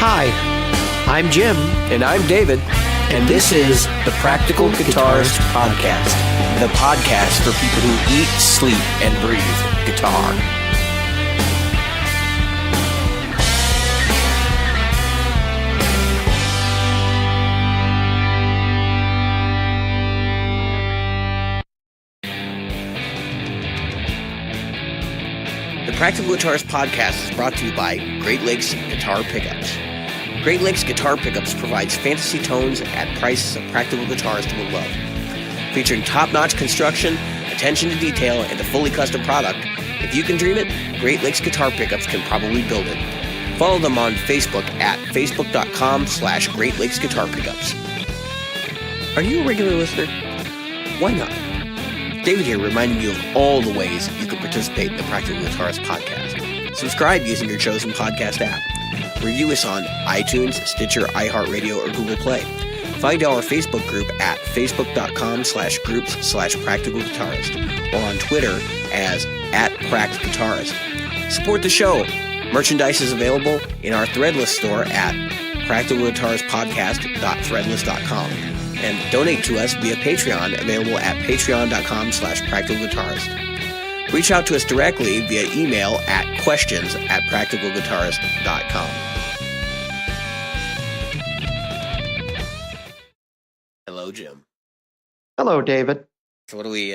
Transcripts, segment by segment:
Hi, I'm Jim. And I'm David. And this is the Practical Guitarist Podcast. The podcast for people who eat, sleep, and breathe guitar. The Practical Guitarist Podcast is brought to you by Great Lakes Guitar Pickups. Great Lakes Guitar Pickups provides fantasy tones at prices a practical guitarist will love. Featuring top-notch construction, attention to detail, and a fully custom product, if you can dream it, Great Lakes Guitar Pickups can probably build it. Follow them on Facebook at facebook.com/Great Lakes Guitar Pickups. Are you a regular listener? Why not? David here reminding you of all the ways you can participate in the Practical Guitarist Podcast. Subscribe using your chosen podcast app. Review us on iTunes, Stitcher, iHeartRadio, or Google Play. Find our Facebook group at facebook.com/groups/practicalguitarist or on Twitter as @practguitarist. Support the show. Merchandise is available in our Threadless store at practicalguitaristpodcast.threadless.com. And donate to us via Patreon, available at patreon.com/practicalguitarist. Reach out to us directly via email at questions@practicalguitarist.com. Hello, Jim. Hello, David. So what do we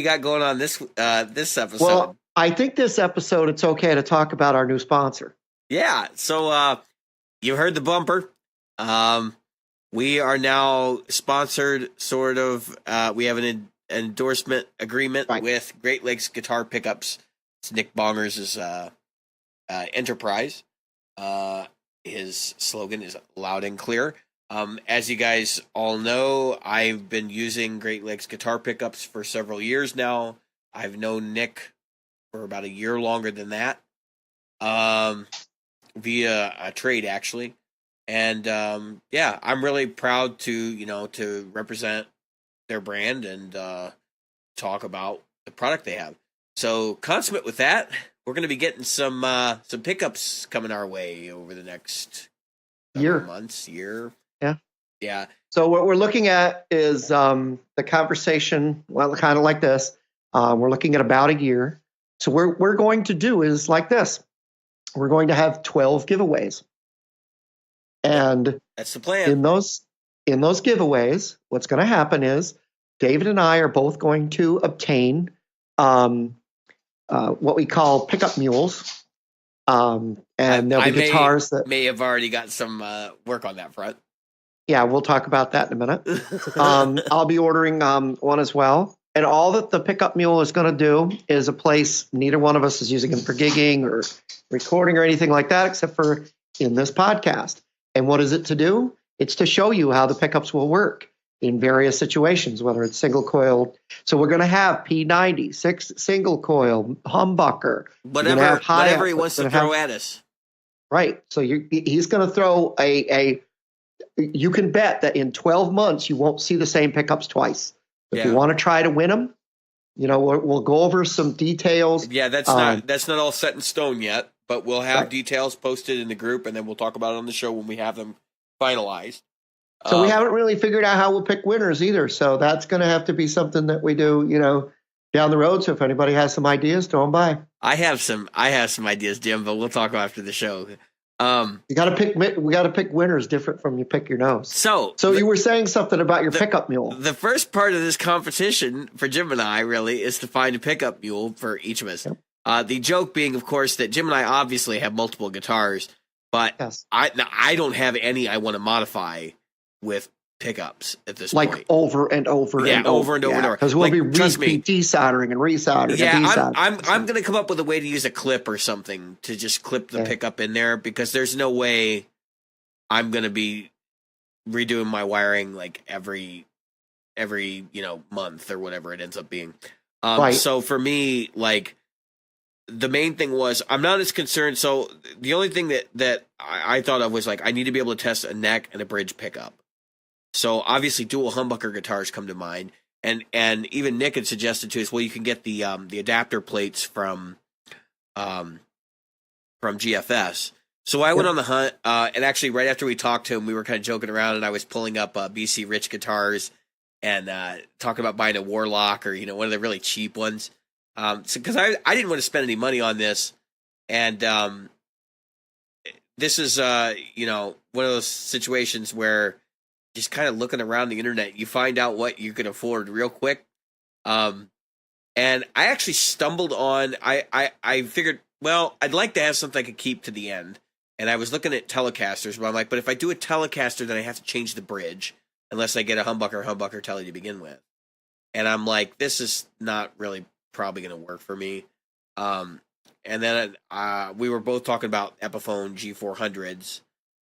got going on this episode? Well, I think this episode it's okay to talk about our new sponsor. Yeah. So you heard the bumper. We are now sponsored, sort of. We have an endorsement agreement with Great Lakes Guitar Pickups. It's Nick Bonger's enterprise. His slogan is loud and clear. As you guys all know, I've been using Great Lakes Guitar Pickups for several years now. I've known Nick for about a year longer than that, via a trade, actually. And, I'm really proud to represent their brand and talk about the product they have. So, consummate with that, we're going to be getting some pickups coming our way over the next months. Yeah. So what we're looking at is the conversation, well, kind of like this. We're looking at about a year. So what we're going to do is like this. We're going to have 12 giveaways. And that's the plan. In those giveaways, what's going to happen is David and I are both going to obtain what we call pickup mules. And there'll be guitars that may have already got some work on that front. Yeah, we'll talk about that in a minute. I'll be ordering one as well. And all that the pickup mule is going to do is a place neither one of us is using them for gigging or recording or anything like that, except for in this podcast. And what is it to do? It's to show you how the pickups will work in various situations, whether it's single coil. So we're going to have P90, single coil, humbucker. Whatever he wants to throw at us. Right. So he's going to throw you can bet that in 12 months, you won't see the same pickups twice. If you want to try to win them, we'll go over some details. Yeah, that's not all set in stone yet, but we'll have details posted in the group, and then we'll talk about it on the show when we have them finalized. So we haven't really figured out how we'll pick winners either. So that's going to have to be something that we do, down the road. So if anybody has some ideas, throw them by. I have some ideas, Jim, but we'll talk after the show. We got to pick winners different from you pick your nose. So you were saying something about your pickup mule. The first part of this competition for Jim and I really is to find a pickup mule for each of us. Yep. The joke being, of course, that Jim and I obviously have multiple guitars, but I don't have any I want to modify with pickups at this point. Like over and over and over. Because we'll be desoldering and resoldering. Yeah, I'm going to come up with a way to use a clip or something to just clip the pickup in there, because there's no way I'm going to be redoing my wiring like every month or whatever it ends up being. So for me, like, the main thing was I'm not as concerned. So the only thing that I thought of was, like, I need to be able to test a neck and a bridge pickup. So obviously dual humbucker guitars come to mind. And even Nick had suggested to us, well, you can get the adapter plates from GFS. So I went on the hunt, and actually right after we talked to him, we were kind of joking around, and I was pulling up BC Rich guitars and talking about buying a Warlock or one of the really cheap ones. Because I didn't want to spend any money on this, and this is one of those situations where just kind of looking around the internet, you find out what you can afford real quick. And I actually stumbled on. I figured, well, I'd like to have something I could keep to the end. And I was looking at Telecasters, but I'm like, but if I do a Telecaster, then I have to change the bridge, unless I get a humbucker Tele to begin with. And I'm like, this is not really probably going to work for me. And then we were both talking about Epiphone G400s,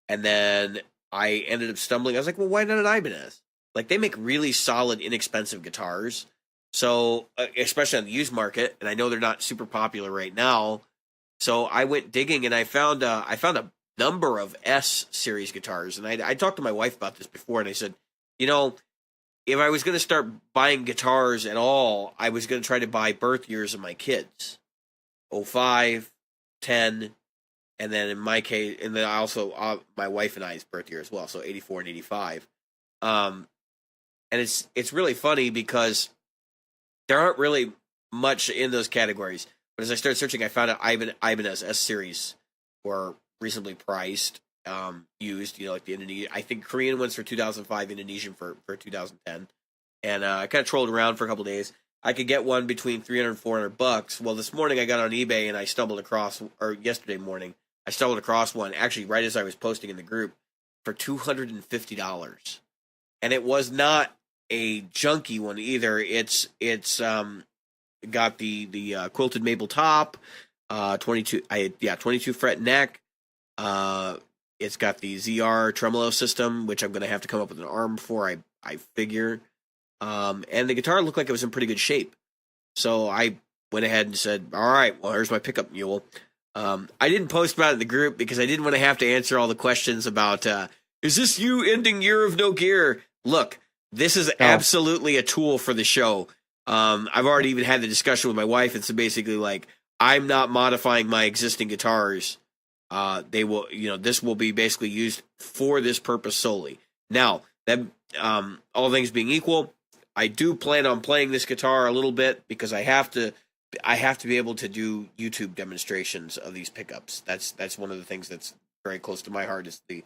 and then I ended up stumbling. I was like, well, why not an Ibanez? Like, they make really solid, inexpensive guitars. So, especially on the used market, and I know they're not super popular right now. So I went digging, and I found a number of S series guitars, and I talked to my wife about this before, and I said, if I was going to start buying guitars at all, I was going to try to buy birth years of my kids, 05, 10, and then in my case, and then also my wife and I's birth year as well, so 84 and 85. And it's really funny because there aren't really much in those categories. But as I started searching, I found out Ibanez S series were reasonably priced, used. Like the Indonesian. I think Korean ones for 2005, Indonesian for 2010. And I kind of trolled around for a couple of days. I could get one between $300 and $400. Well, this morning I got on eBay and I stumbled across, or yesterday morning, I stumbled across one actually right as I was posting in the group for $250. And it was not a junky one either. It's got the quilted maple top, 22 fret neck. It's got the ZR tremolo system, which I'm going to have to come up with an arm for, I figure. And the guitar looked like it was in pretty good shape. So I went ahead and said, all right, well, here's my pickup mule. I didn't post about it in the group because I didn't want to have to answer all the questions about, is this you ending Year of No Gear? Look, this is absolutely a tool for the show. I've already even had the discussion with my wife. It's basically like, I'm not modifying my existing guitars. They will, this will be basically used for this purpose solely. Now, that all things being equal, I do plan on playing this guitar a little bit because I have to be able to do YouTube demonstrations of these pickups. That's one of the things that's very close to my heart, is to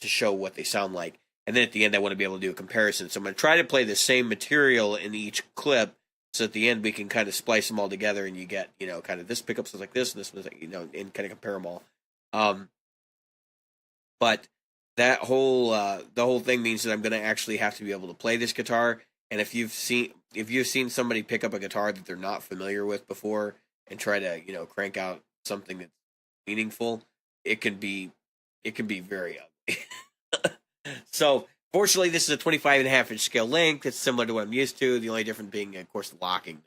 show what they sound like. And then at the end, I want to be able to do a comparison. So I'm going to try to play the same material in each clip, so at the end we can kind of splice them all together, and you get, kind of this pickup sounds like this, and this was like, and kind of compare them all. But that the whole thing means that I'm going to actually have to be able to play this guitar. And if you've seen somebody pick up a guitar that they're not familiar with before and try to, crank out something that's meaningful, it can be very ugly. So, fortunately, this is a 25.5-inch scale length. It's similar to what I'm used to. The only difference being, of course, the locking.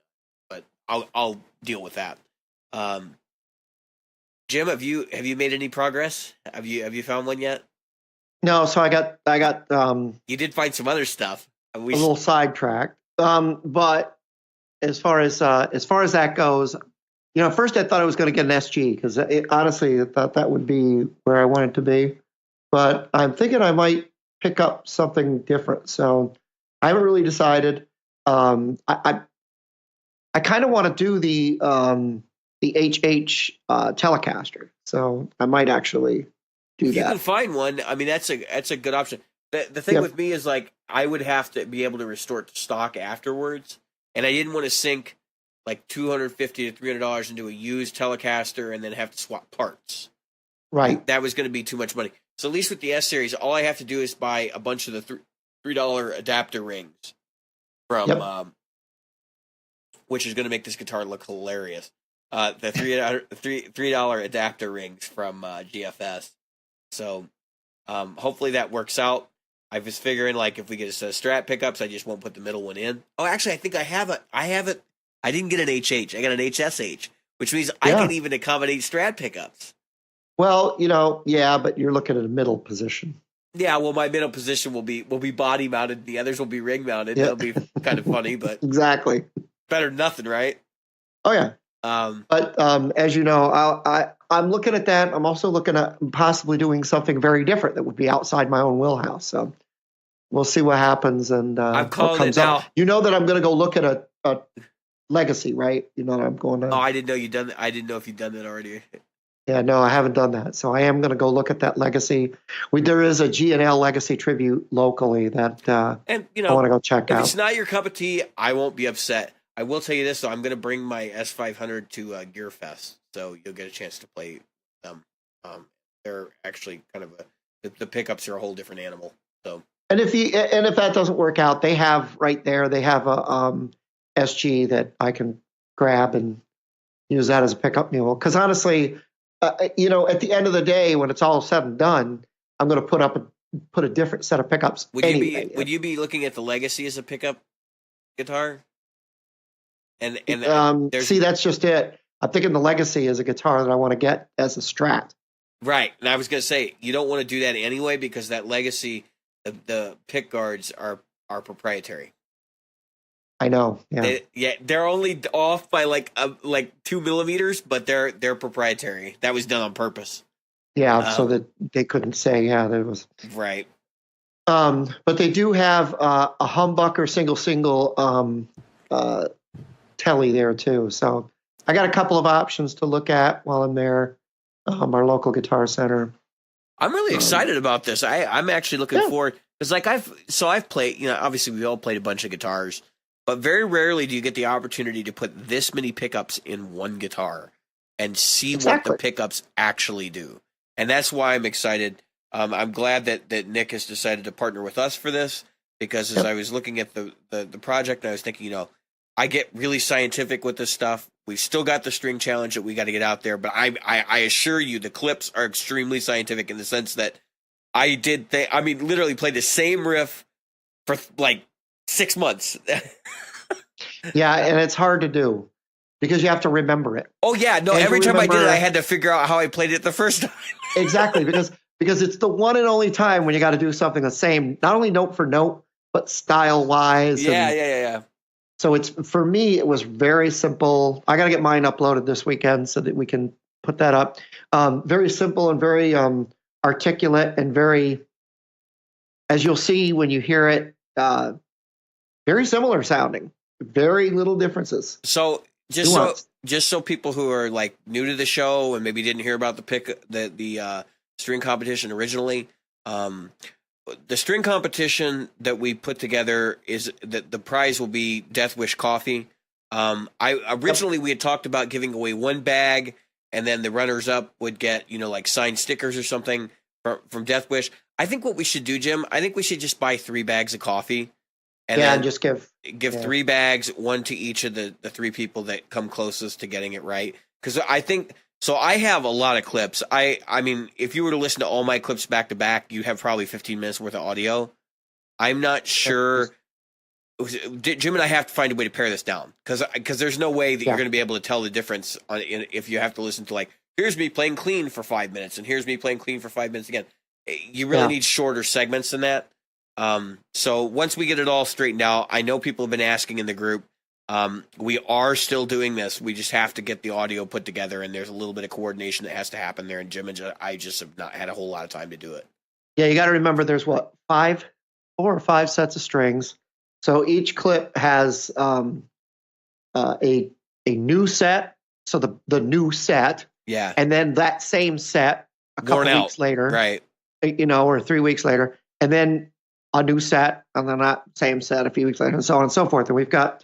But I'll deal with that. Jim, have you made any progress? Have you found one yet? No, so I got You did find some other stuff. a little sidetracked. But as far as that goes, at first I thought I was going to get an SG because honestly I thought that would be where I wanted to be. But I'm thinking I might pick up something different. So I haven't really decided. I kind of want to do the HH Telecaster. So I might actually do that. You can find one. I mean, that's a good option. The thing with me is, like, I would have to be able to restore it to stock afterwards, and I didn't want to sink like $250 to $300 into a used Telecaster and then have to swap parts. Right. That was going to be too much money. So at least with the S series, all I have to do is buy a bunch of the $3 adapter rings from, which is going to make this guitar look hilarious. The $3 adapter rings from GFS. So hopefully that works out. I was figuring, like, if we get a set of Strat pickups, I just won't put the middle one in. Oh, actually, I think I have it. I didn't get an HH. I got an HSH, which means I can even accommodate Strat pickups. Well, but you're looking at a middle position. Yeah, well, my middle position will be body mounted. The others will be ring mounted. That'll be kind of funny, but exactly better than nothing, right? Oh yeah. But as you know, I'm looking at that. I'm also looking at possibly doing something very different that would be outside my own wheelhouse. So we'll see what happens and I'm what calling it comes now. up. You know that I'm going to go look at a legacy, right? You know that I'm going to. Oh, I didn't know you'd done that. I didn't know if you'd done that already. Yeah, no, I haven't done that. So I am going to go look at that legacy. There is a G&L legacy tribute locally that And I want to go check if out. it's not your cup of tea, I won't be upset. I will tell you this though: I'm going to bring my S500 to Gear Fest, so you'll get a chance to play them. They're actually kind of the pickups are a whole different animal. So, and if that doesn't work out, they have right there. They have a SG that I can grab and use that as a pickup mule. Because honestly, at the end of the day, when it's all said and done, I'm going to put a different set of pickups. Would you be looking at the Legacy as a pickup guitar? And see, that's just it. I'm thinking the Legacy is a guitar that I want to get as a Strat. Right, and I was going to say you don't want to do that anyway because that Legacy, the pick guards are proprietary. I know. Yeah, they're only off by like 2 millimeters, but they're proprietary. That was done on purpose. Yeah, so that they couldn't say there was right. But they do have a humbucker single telly there too. So I got a couple of options to look at while I'm there. Our local guitar center. I'm really excited about this. I'm actually looking forward because I've played. Obviously we all played a bunch of guitars, but very rarely do you get the opportunity to put this many pickups in one guitar and see what the pickups actually do. And that's why I'm excited. I'm glad that Nick has decided to partner with us for this because as I was looking at the project, I was thinking, I get really scientific with this stuff. We've still got the string challenge that we got to get out there, but I assure you the clips are extremely scientific in the sense that I literally played the same riff for like 6 months. Yeah, and it's hard to do because you have to remember it. Oh yeah, no. Every time I did it, I had to figure out how I played it the first time. Exactly, because it's the one and only time when you got to do something the same, not only note for note, but style wise. Yeah. So for me, it was very simple. I got to get mine uploaded this weekend so that we can put that up. Very simple and very articulate and very, as you'll see when you hear it, very similar sounding. Very little differences. So just so people who are like new to the show and maybe didn't hear about the string competition originally, the string competition that we put together is that the prize will be Death Wish coffee. We had talked about giving away one bag, and then the runners up would get like signed stickers or something from Death Wish. I think what we should do, Jim, I think we should just buy 3 bags of coffee. And just give 3 bags, one to each of the 3 people that come closest to getting it right. Because I think so. I have a lot of clips. I mean, if you were to listen to all my clips back to back, you have probably 15 minutes worth of audio. I'm not sure. Jim and I have to find a way to pare this down because there's no way that you're going to be able to tell the difference if you have to listen to here's me playing clean for 5 minutes and here's me playing clean for 5 minutes again. You really need shorter segments than that. So once we get it all straightened out, I know people have been asking in the group. We are still doing this. We just have to get the audio put together, and there's a little bit of coordination that has to happen there. And Jim and I just have not had a whole lot of time to do it. Yeah, you got to remember there's 4 or 5 sets of strings. So each clip has a new set. So the new set, and then that same set a couple weeks later, right? Or 3 weeks later, and then a new set, and then that same set a few weeks later, and so on and so forth. And we've got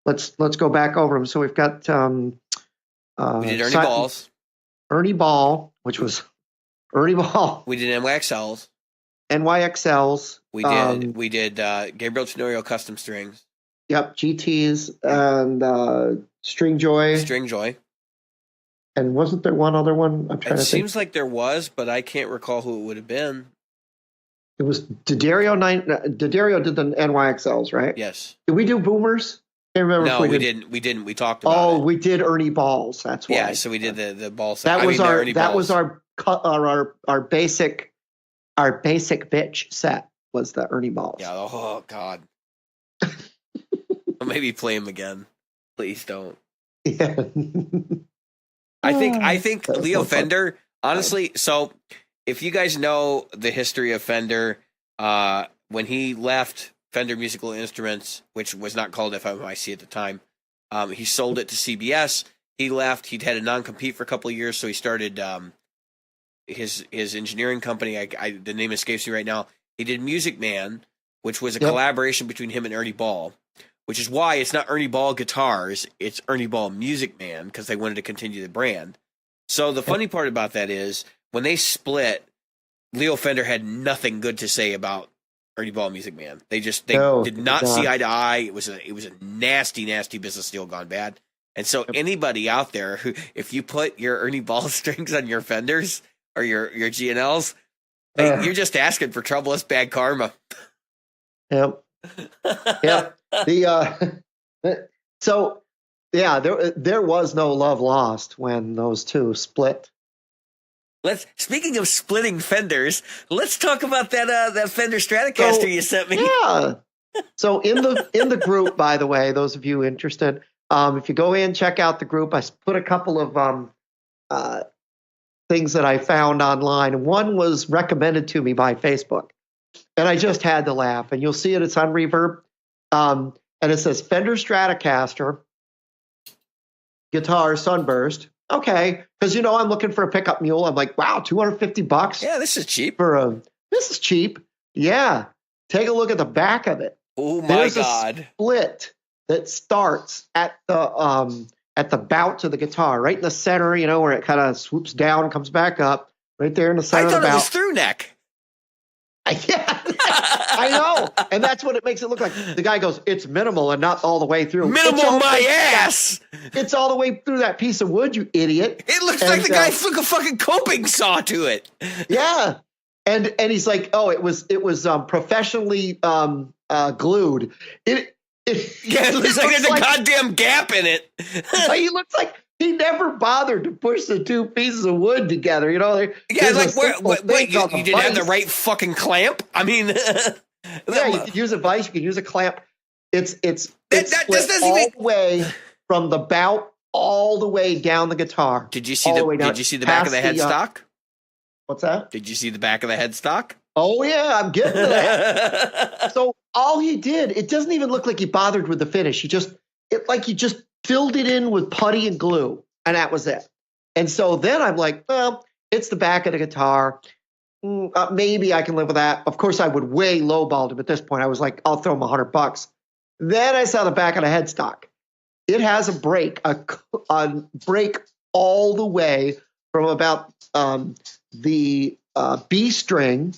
let's go back over them. So we've got we did Ernie Balls, Ernie Ball, which was Ernie Ball. We did NYXLs, NYXLs. We did Gabriel Tenorio custom strings. Yep, GTs and String Joy. And wasn't there one other one? I'm trying to think. It seems like there was, but I can't recall who it would have been. It was D'Addario. D'Addario did the NYXLs, right? Yes. Did we do Boomers? I remember. No, we didn't. We talked about it. Oh, we did Ernie Balls. That's why. Yeah, so we did the ball set. That was our basic bitch set was the Ernie Balls. Yeah. Oh God. Maybe play him again. Please don't. Yeah. I think That's Leo so fun. Fender, honestly, so if you guys know the history of Fender, when he left Fender Musical Instruments, which was not called FMIC at the time, he sold it to CBS. He left. He'd had a non-compete for a couple of years, so he started his engineering company. The name escapes me right now. He did Music Man, which was a collaboration between him and Ernie Ball, which is why it's not Ernie Ball Guitars, it's Ernie Ball Music Man, because they wanted to continue the brand. So the funny part about that is, when they split, Leo Fender had nothing good to say about Ernie Ball Music Man. They did not see eye to eye. It was a nasty, nasty business deal gone bad. And so anybody out there who, if you put your Ernie Ball strings on your Fenders or your G&Ls, you're just asking for trouble. It's bad karma. Yep. Yep. So yeah, there was no love lost when those two split. Speaking of splitting Fenders, let's talk about that Fender Stratocaster you sent me. Yeah. So in the group, by the way, those of you interested, if you go in, check out the group. I put a couple of things that I found online. One was recommended to me by Facebook, and I just had to laugh. And you'll see it. It's on Reverb, and it says Fender Stratocaster guitar Sunburst. Okay, because I'm looking for a pickup mule. I'm like, wow, $250. Yeah, this is cheap. This is cheap. Yeah, take a look at the back of it. Oh my There's God! A split that starts at the bout of the guitar, right in the center. Where it kind of swoops down and comes back up, right there in the center. I thought of the bout. It was through neck. Yeah, I know, and that's what it makes it look like. The guy goes, "It's minimal and not all the way through." Minimal my ass! It's all the way through that piece of wood, you idiot. It looks like the guy took a fucking coping saw to it. Yeah, and he's like, "Oh, it was professionally glued." It looks like there's a goddamn gap in it. He looks like he never bothered to push the two pieces of wood together. Yeah, like wait, you didn't have the right fucking clamp? I mean, yeah, you could use a vise, you could use a clamp. It's that all the way from the bout all the way down the guitar. Did you see the back of the headstock? What's that? Did you see the back of the headstock? Oh yeah, I'm getting to that. So all he did, it doesn't even look like he bothered with the finish. He just filled it in with putty and glue, and that was it. And so then I'm like, well, it's the back of the guitar. Maybe I can live with that. Of course, I would way lowballed him at this point. I was like, I'll throw him $100. Then I saw the back of the headstock. It has a break all the way from about the B string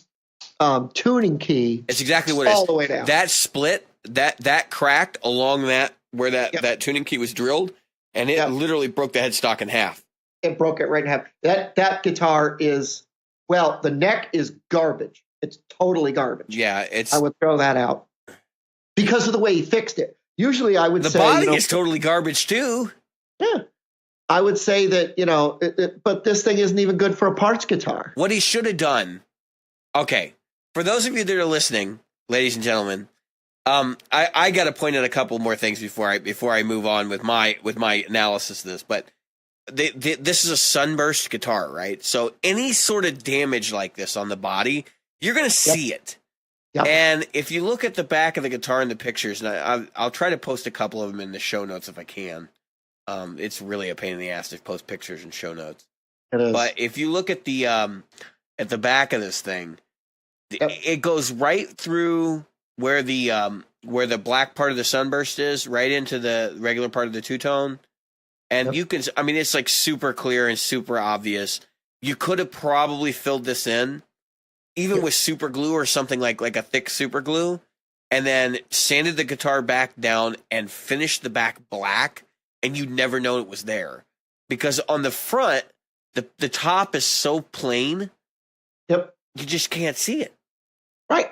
tuning key. It's exactly what it is. All the way down. That split, that cracked along that where that tuning key was drilled, and it literally broke the headstock in half. It broke it right in half. That guitar is, well, the neck is garbage. It's totally garbage. Yeah, I would throw that out because of the way he fixed it. Usually I would say... The body is totally garbage too. Yeah. I would say that, but this thing isn't even good for a parts guitar. What he should have done... Okay, for those of you that are listening, ladies and gentlemen, I got to point out a couple more things before I move on with my analysis of this. But this is a Sunburst guitar, right? So any sort of damage like this on the body, you're going to see it. Yep. And if you look at the back of the guitar in the pictures, and I'll try to post a couple of them in the show notes if I can. It's really a pain in the ass to post pictures and show notes. It is. But if you look at the back of this thing, it goes right through where the black part of the Sunburst is, right into the regular part of the two-tone. And you can, I mean, it's like super clear and super obvious. You could have probably filled this in, even with super glue or something like a thick super glue, and then sanded the guitar back down and finished the back black, and you'd never know it was there. Because on the front, the top is so plain, you just can't see it. Right.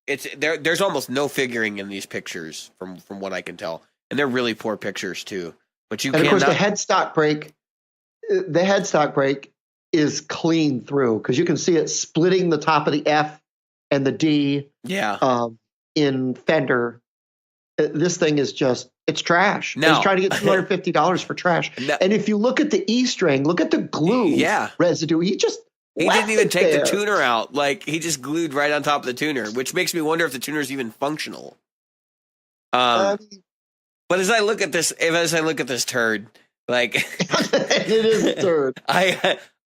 It's there's almost no figuring in these pictures from what I can tell. And they're really poor pictures too. But of course the headstock break is clean through because you can see it splitting the top of the F and the D. Yeah. In Fender, this thing is just It's trash. No. He's trying to get $250 for trash. No. And if you look at the E string, look at the glue residue. He didn't even take the tuner out. Like, he just glued right on top of the tuner, which makes me wonder if the tuner is even functional. But as I look at this turd, like it is a turd.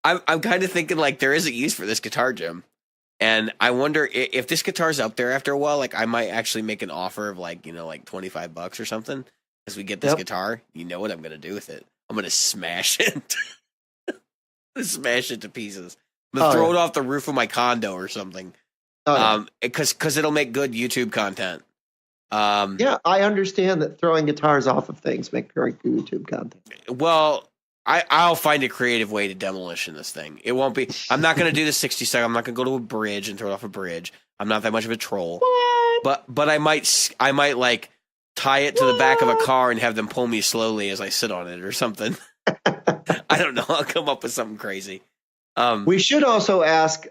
I'm kind of thinking like there is a use for this guitar, Jim. And I wonder if this guitar's up there after a while, like I might actually make an offer of like, like $25 or something as we get this guitar. You know what I'm going to do with it? I'm going to smash it. Smash it to pieces. I'm going to throw it off the roof of my condo or something. Because it'll make good YouTube content. I understand that throwing guitars off of things make great YouTube content. Well, I'll find a creative way to demolition this thing. It won't be. I'm not going to do the 60 second. I'm not going to go to a bridge and throw it off a bridge. I'm not that much of a troll. What? But I might like tie it to the back of a car and have them pull me slowly as I sit on it or something. I don't know. I'll come up with something crazy. We should also ask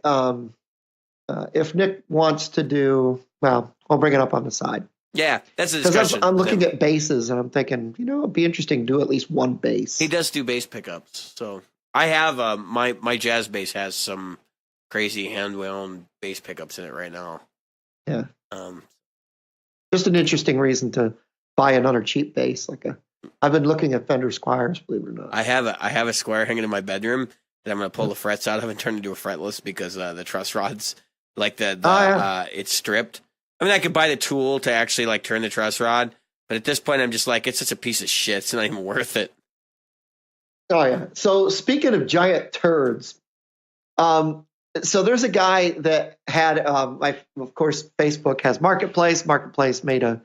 if Nick wants to do. Well, I'll bring it up on the side. Yeah, that's a discussion. Because I'm looking at basses and I'm thinking, it'd be interesting to do at least one bass. He does do bass pickups. So I have my jazz bass has some crazy hand-wound bass pickups in it right now. Yeah. Just an interesting reason to buy another cheap bass. I've been looking at Fender Squires, believe it or not. I have a Squire hanging in my bedroom that I'm going to pull the frets out of and turn into a fretless because the truss rods, like it's stripped. I mean, I could buy the tool to actually like turn the truss rod, but at this point, I'm just like, it's such a piece of shit. It's not even worth it. Oh yeah. So speaking of giant turds, so there's a guy that had, of course, Facebook has Marketplace. Marketplace made a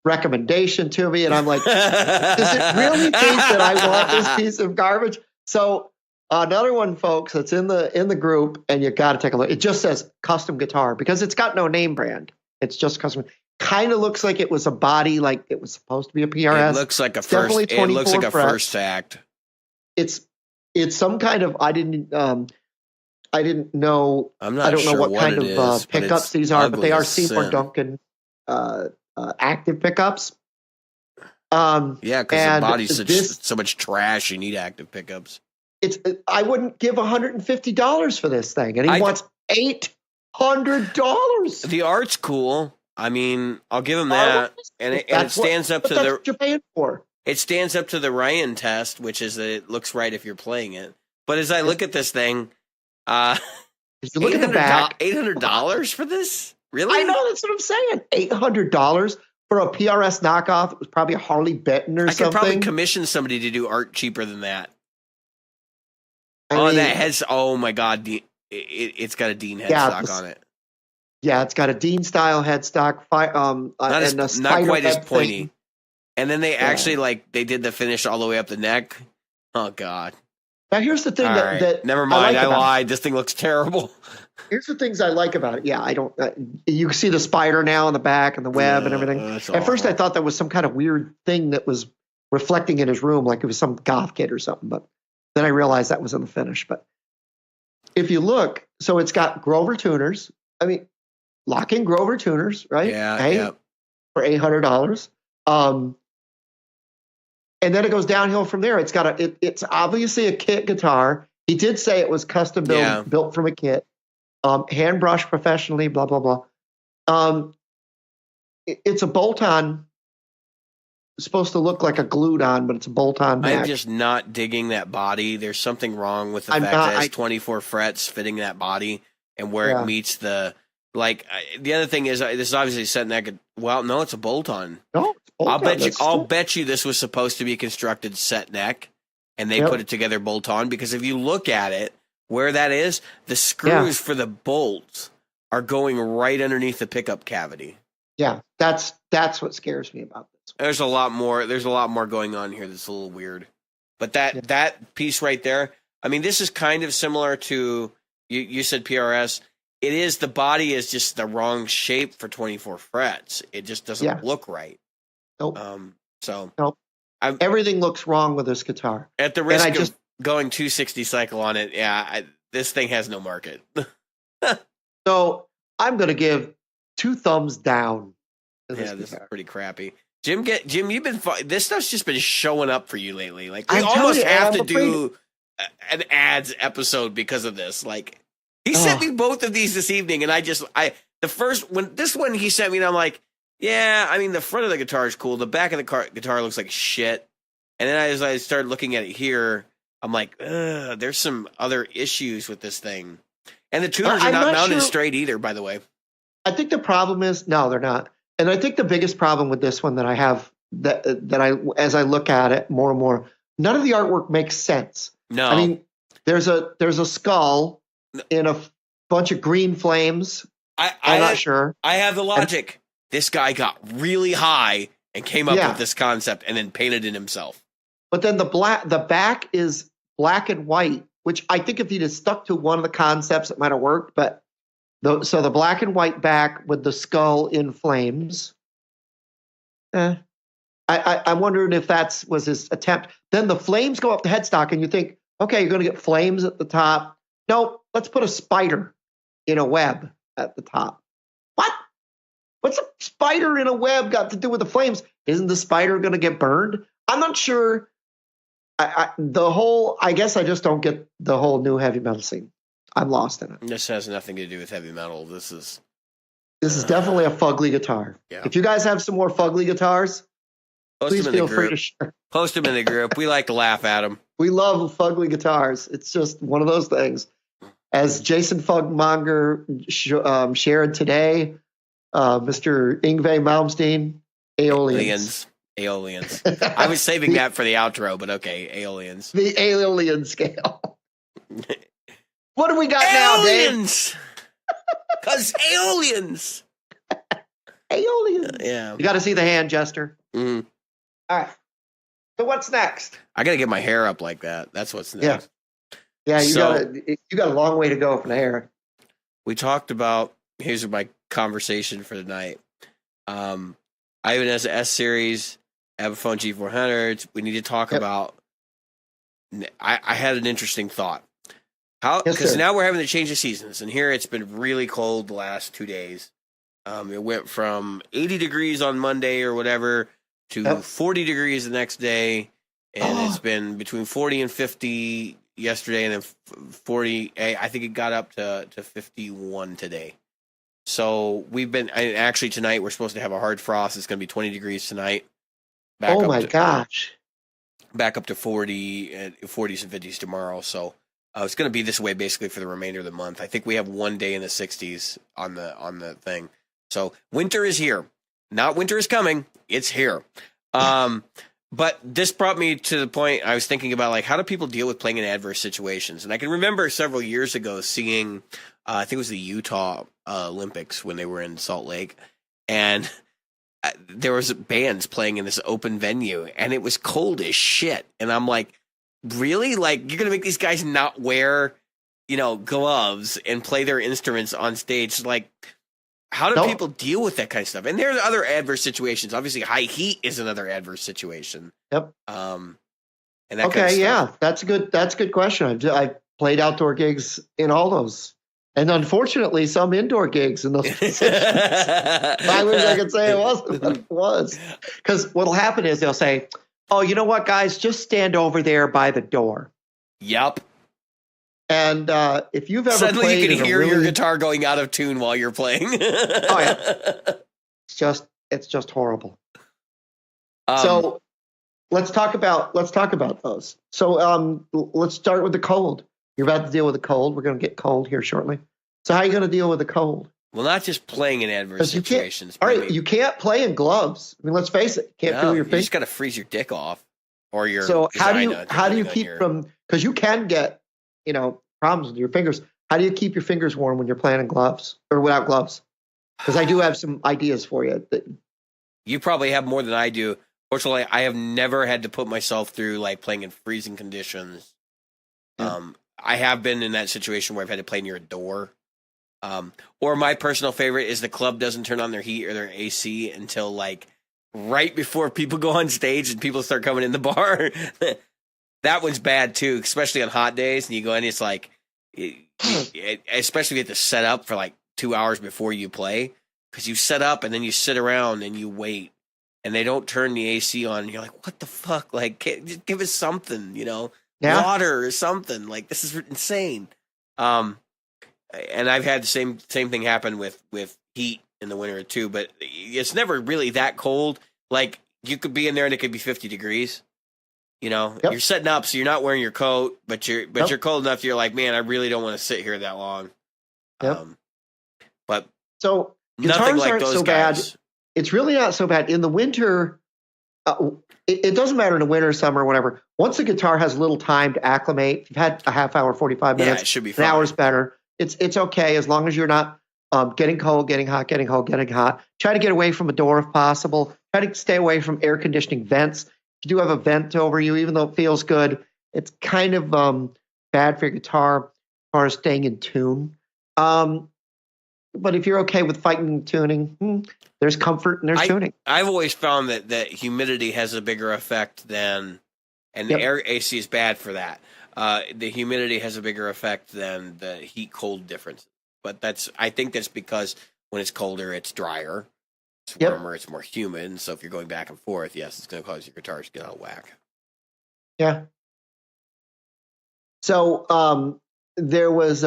recommendation to me, and I'm like, does it really think that I want this piece of garbage? So another one, folks, that's in the group, and you got to take a look. It just says custom guitar because it's got no name brand. It's just custom. Kind of looks like it was a body, like it was supposed to be a PRS. It looks like a first. It looks like a first act. It's some kind of. I didn't know. I'm not. I don't sure know what kind of pickups these are, but they are Seymour Duncan active pickups. Yeah, because the body's so much trash. You need active pickups. I wouldn't give $150 for this thing, and he wants $800. The art's cool. I mean, I'll give him that, and it stands up to what you're paying for. It stands up to the Ryan test, which is that it looks right if you're playing it. But as I look at this thing, if you look at the back, $800 for this? Really? I know, that's what I'm saying. $800 for a PRS knockoff. It was probably a Harley Benton or something. I could probably commission somebody to do art cheaper than that. That has. Oh my God, it's got a Dean headstock on it. Yeah, it's got a Dean style headstock. Not quite as pointy. Thing. And then they actually they did the finish all the way up the neck. Oh God. Now here's the thing that never mind. I lied. This thing looks terrible. Here's the things I like about it. Yeah, I don't. You can see the spider now on the back and the web and everything. At first, I thought that was some kind of weird thing that was reflecting in his room, like it was some goth kid or something. But then I realized that was in the finish. But if you look, so it's got Grover tuners. I mean, lock-in Grover tuners, right? Yeah. For $800. And then it goes downhill from there. It's obviously a kit guitar. He did say it was custom built from a kit, hand brushed professionally, blah, blah, blah. It's a bolt-on. It's supposed to look like a glued-on, but it's a bolt-on neck. I'm just not digging that body. There's something wrong with the fact that it has 24 frets fitting that body and where it meets the... the other thing is, this is obviously set neck. Well, no, it's a bolt-on. No, I'll bet you this was supposed to be constructed set neck, and they put it together bolt-on. Because if you look at it, where that is, the screws for the bolts are going right underneath the pickup cavity. Yeah, that's what scares me about this. There's a lot more. There's a lot more going on here that's a little weird. But that piece right there, I mean, this is kind of similar to you said PRS. It is, the body is just the wrong shape for 24 frets. It just doesn't look right. Nope. Nope. Everything looks wrong with this guitar. At the risk of going 260 cycle on it, this thing has no market. So I'm going to give 2 thumbs down. This is pretty crappy. Jim, you've been this stuff's just been showing up for you lately. Like we I'm telling almost you, and have I'm to do an ads episode because of this. Like he sent me both of these this evening, and the first when this one he sent me, and I'm like, yeah, I mean the front of the guitar is cool, the back of the guitar looks like shit, and then as I started looking at it here, I'm like, there's some other issues with this thing, and the tuners are not mounted straight either. By the way, I think the problem is no, they're not. And I think the biggest problem with this one that I have that I as I look at it more and more, none of the artwork makes sense. No, I mean there's a skull in a bunch of green flames. I'm not sure. I have the logic. This guy got really high and came up with this concept and then painted it himself. But then the back is black and white, which I think if he'd have stuck to one of the concepts, it might have worked. But so the black and white back with the skull in flames. I wondered if that was his attempt. Then the flames go up the headstock, and you think, okay, you're going to get flames at the top. No, let's put a spider in a web at the top. What? What's a spider in a web got to do with the flames? Isn't the spider going to get burned? I'm not sure. I guess I just don't get the whole new heavy metal scene. I'm lost in it. This has nothing to do with heavy metal. This is definitely a fugly guitar. Yeah. If you guys have some more fugly guitars, please feel free to share. Post them in the group. We like to laugh at them. We love fugly guitars. It's just one of those things. As Jason Fugmonger shared today, Mr. Yngwie Malmsteen, Aeolians. I was saving that for the outro, but okay, Aeolians. The Aeolian scale. What do we got now, Dave? Because Aeolians. Aeolians. Yeah. You got to see the hand, Jester. Mm. All right. So what's next? I got to get my hair up like that. That's what's next. Yeah, you got a long way to go for the hair. We talked about, here's my conversation for the night. I have an S series, Epiphone G400s. We need to talk about, I had an interesting thought. Because now we're having to change the seasons, and here it's been really cold the last 2 days. It went from 80 degrees on Monday or whatever to 40 degrees the next day, and it's been between 40 and 50 yesterday, and then 40. I think it got up to 51 today. So we've been actually tonight we're supposed to have a hard frost. It's going to be 20 degrees tonight. Gosh! Back up to 40 and 40s and 50s tomorrow. So. It's going to be this way basically for the remainder of the month. I think we have one day in the 60s on the thing. So winter is here. Not winter is coming. It's here. But this brought me to the point I was thinking about, like, how do people deal with playing in adverse situations? And I can remember several years ago seeing, I think it was the Utah Olympics when they were in Salt Lake. And there was bands playing in this open venue. And it was cold as shit. And I'm like, really? Like, you're going to make these guys not wear, gloves and play their instruments on stage? Like, how do people deal with that kind of stuff? And there are other adverse situations. Obviously, high heat is another adverse situation. Yep. And that kind of stuff. That's a good question. I played outdoor gigs in all those, and unfortunately, some indoor gigs in those positions. I wish I could say it wasn't, but it was. Because what'll happen is they'll say, "Oh, you know what, guys? Just stand over there by the door." Yep. And if you've ever suddenly played, you can hear your guitar going out of tune while you're playing. Oh yeah, it's just horrible. So let's talk about those. So let's start with the cold. You're about to deal with the cold. We're going to get cold here shortly. So how are you going to deal with the cold? Well, not just playing in adverse situations. All right, you can't play in gloves. I mean, let's face it. You can't feel your face. You just got to freeze your dick off, or your. So how do you keep from? Because you can get problems with your fingers. How do you keep your fingers warm when you're playing in gloves or without gloves? Because I do have some ideas for you. You probably have more than I do. Fortunately, I have never had to put myself through like playing in freezing conditions. Yeah. I have been in that situation where I've had to play near a door. Or my personal favorite is the club doesn't turn on their heat or their AC until like right before people go on stage and people start coming in the bar. That one's bad too, especially on hot days. And you go in, it's like, especially if you have to set up for like 2 hours before you play, because you set up and then you sit around and you wait. and they don't turn the AC on. And you're like, what the fuck? Like, just give us something, Yeah. water or something. Like, this is insane. And I've had the same thing happen with heat in the winter too, but it's never really that cold. Like, you could be in there and it could be 50 degrees. Yep. You're setting up, so you're not wearing your coat, but you're cold enough. You're like, man, I really don't want to sit here that long. Yep. But so nothing guitars like aren't those so guys. bad. It's really not so bad in the winter. It doesn't matter in the winter, summer, whatever. Once the guitar has a little time to acclimate, if you've had a half hour, 45 minutes, it should be an fine. hour's better. It's okay as long as you're not getting cold, getting hot, getting cold, getting hot. Try to get away from a door if possible. Try to stay away from air conditioning vents. If you do have a vent over you, even though it feels good, it's kind of bad for your guitar as far as staying in tune. But if you're okay with fighting tuning, there's comfort and there's tuning. I've always found that humidity has a bigger effect than, and the air AC is bad for that. The humidity has a bigger effect than the heat-cold difference. But I think that's because when it's colder, it's drier. It's warmer, it's more humid. So if you're going back and forth, yes, it's going to cause your guitar to get out of whack. Yeah. So there was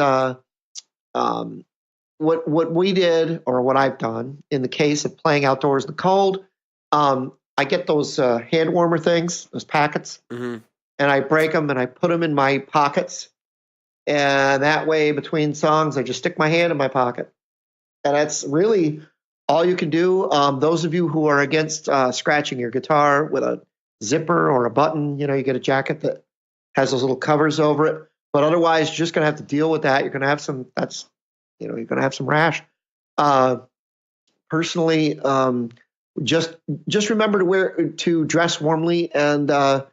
what we did, or what I've done in the case of playing outdoors in the cold. I get those hand warmer things, those packets, and I break them and I put them in my pockets. And that way, between songs, I just stick my hand in my pocket. And that's really all you can do. Those of you who are against scratching your guitar with a zipper or a button, you get a jacket that has those little covers over it. But otherwise, you're just going to have to deal with that. You're going to have some, you're going to have some rash. Personally, just remember to dress warmly and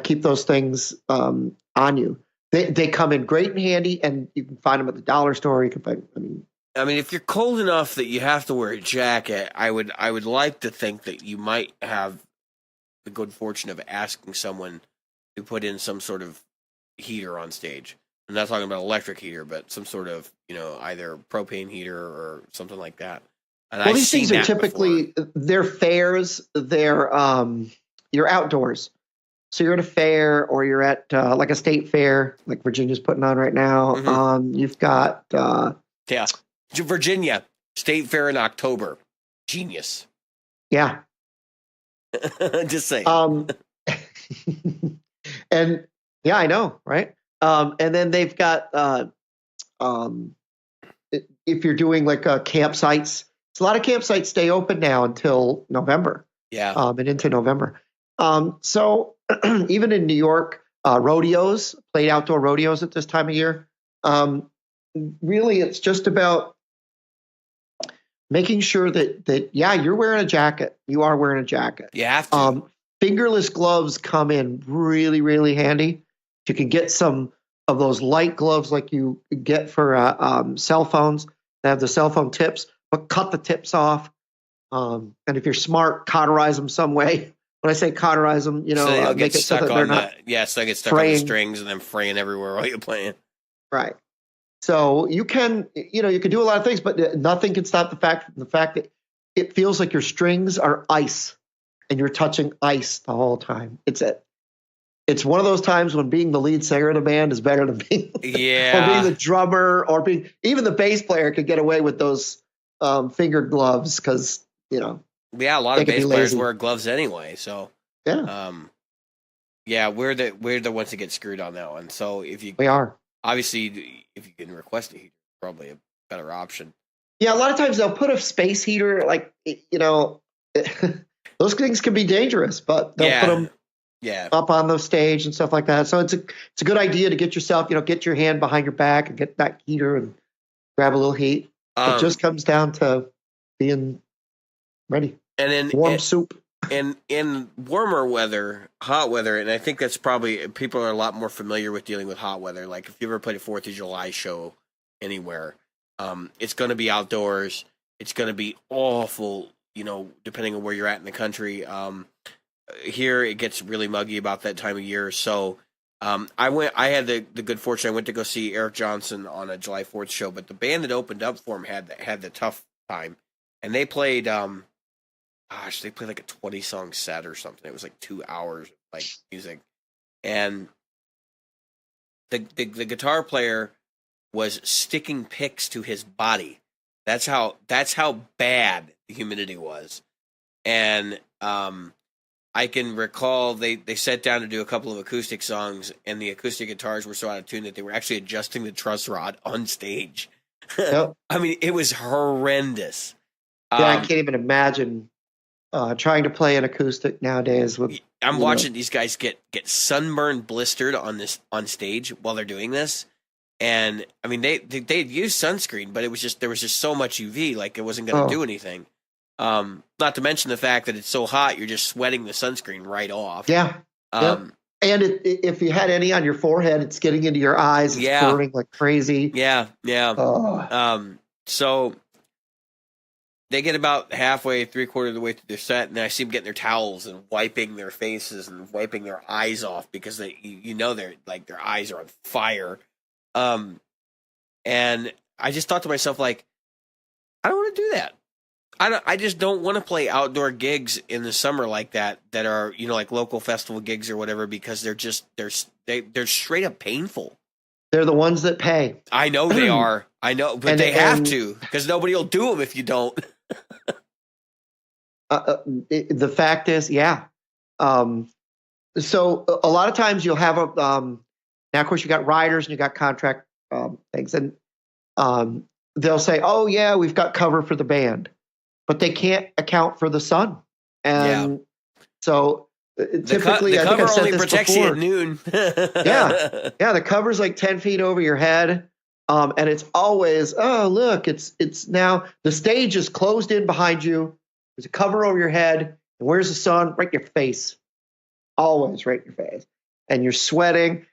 keep those things on you. They come in great and handy, and you can find them at the dollar store. You can find. I mean, if you're cold enough that you have to wear a jacket, I would like to think that you might have the good fortune of asking someone to put in some sort of heater on stage. I'm not talking about electric heater, but some sort of, either propane heater or something like that. And well, these things are typically they're fairs. They're you're outdoors. So you're at a fair, or you're at like a state fair, like Virginia's putting on right now. You've got Virginia State Fair in October. Genius. Yeah. Just saying. And yeah, I know, right? And then they've got if you're doing like campsites, a lot of campsites stay open now until November. Yeah. And into November. So even in New York, rodeos, played outdoor rodeos at this time of year. Really, it's just about making sure that you're wearing a jacket. You are wearing a jacket. You have to. Fingerless gloves come in really, really handy. You can get some of those light gloves like you get for cell phones. They have the cell phone tips, but cut the tips off. And if you're smart, cauterize them some way. When I say cauterize them, so make it so that they're not so they get stuck on the strings and then fraying everywhere while you're playing. Right. So you can do a lot of things, but nothing can stop the fact that it feels like your strings are ice and you're touching ice the whole time. It's one of those times when being the lead singer of the band is better than being or being the drummer, or being even the bass player could get away with those fingered gloves because a lot of bass players wear gloves anyway. So we're the ones that get screwed on that one. So we are obviously if you can request a heater, probably a better option. Yeah, a lot of times they'll put a space heater, like those things can be dangerous, but they'll put them up on the stage and stuff like that. So it's a good idea to get yourself, get your hand behind your back and get that heater and grab a little heat. It just comes down to being ready. And in warm soup. And in warmer weather, hot weather, and I think that's probably people are a lot more familiar with dealing with hot weather. Like if you ever played a 4th of July show anywhere, it's going to be outdoors. It's going to be awful, depending on where you're at in the country. Here it gets really muggy about that time of year. So I had the good fortune. I went to go see Eric Johnson on a July 4th show, but the band that opened up for him had the tough time, and they played gosh, they played like a 20-song set or something. It was like 2 hours of like music, and the guitar player was sticking picks to his body. That's how bad the humidity was. And I can recall they sat down to do a couple of acoustic songs, and the acoustic guitars were so out of tune that they were actually adjusting the truss rod on stage. Yep. I mean, it was horrendous. Yeah, I can't even imagine trying to play an acoustic nowadays. I'm watching these guys get sunburned, blistered on stage while they're doing this. And I mean, they'd use sunscreen, but there was just so much UV, like it wasn't going to do anything. Not to mention the fact that it's so hot, you're just sweating the sunscreen right off. Yeah. And if you had any on your forehead, it's getting into your eyes. It's burning like crazy. Yeah. So they get about halfway, 3/4 of the way through their set, and I see them getting their towels and wiping their faces and wiping their eyes off because their eyes are on fire. And I just thought to myself, like, I don't want to do that. I just don't want to play outdoor gigs in the summer like that are, like local festival gigs or whatever, because they're straight up painful. They're the ones that pay. I know they are. I know, but they have to, because nobody will do them if you don't. The fact is, yeah. So a lot of times you'll have now of course you got riders and you got contract things, and they'll say, "Oh yeah, we've got cover for the band," but they can't account for the sun, and so typically the I think cover I've said only this protects before. you at noon. yeah, the cover's like 10 feet over your head, and it's always, oh look, it's now the stage is closed in behind you. There's a cover over your head, and where's the sun? Right in your face, always right in your face, and you're sweating.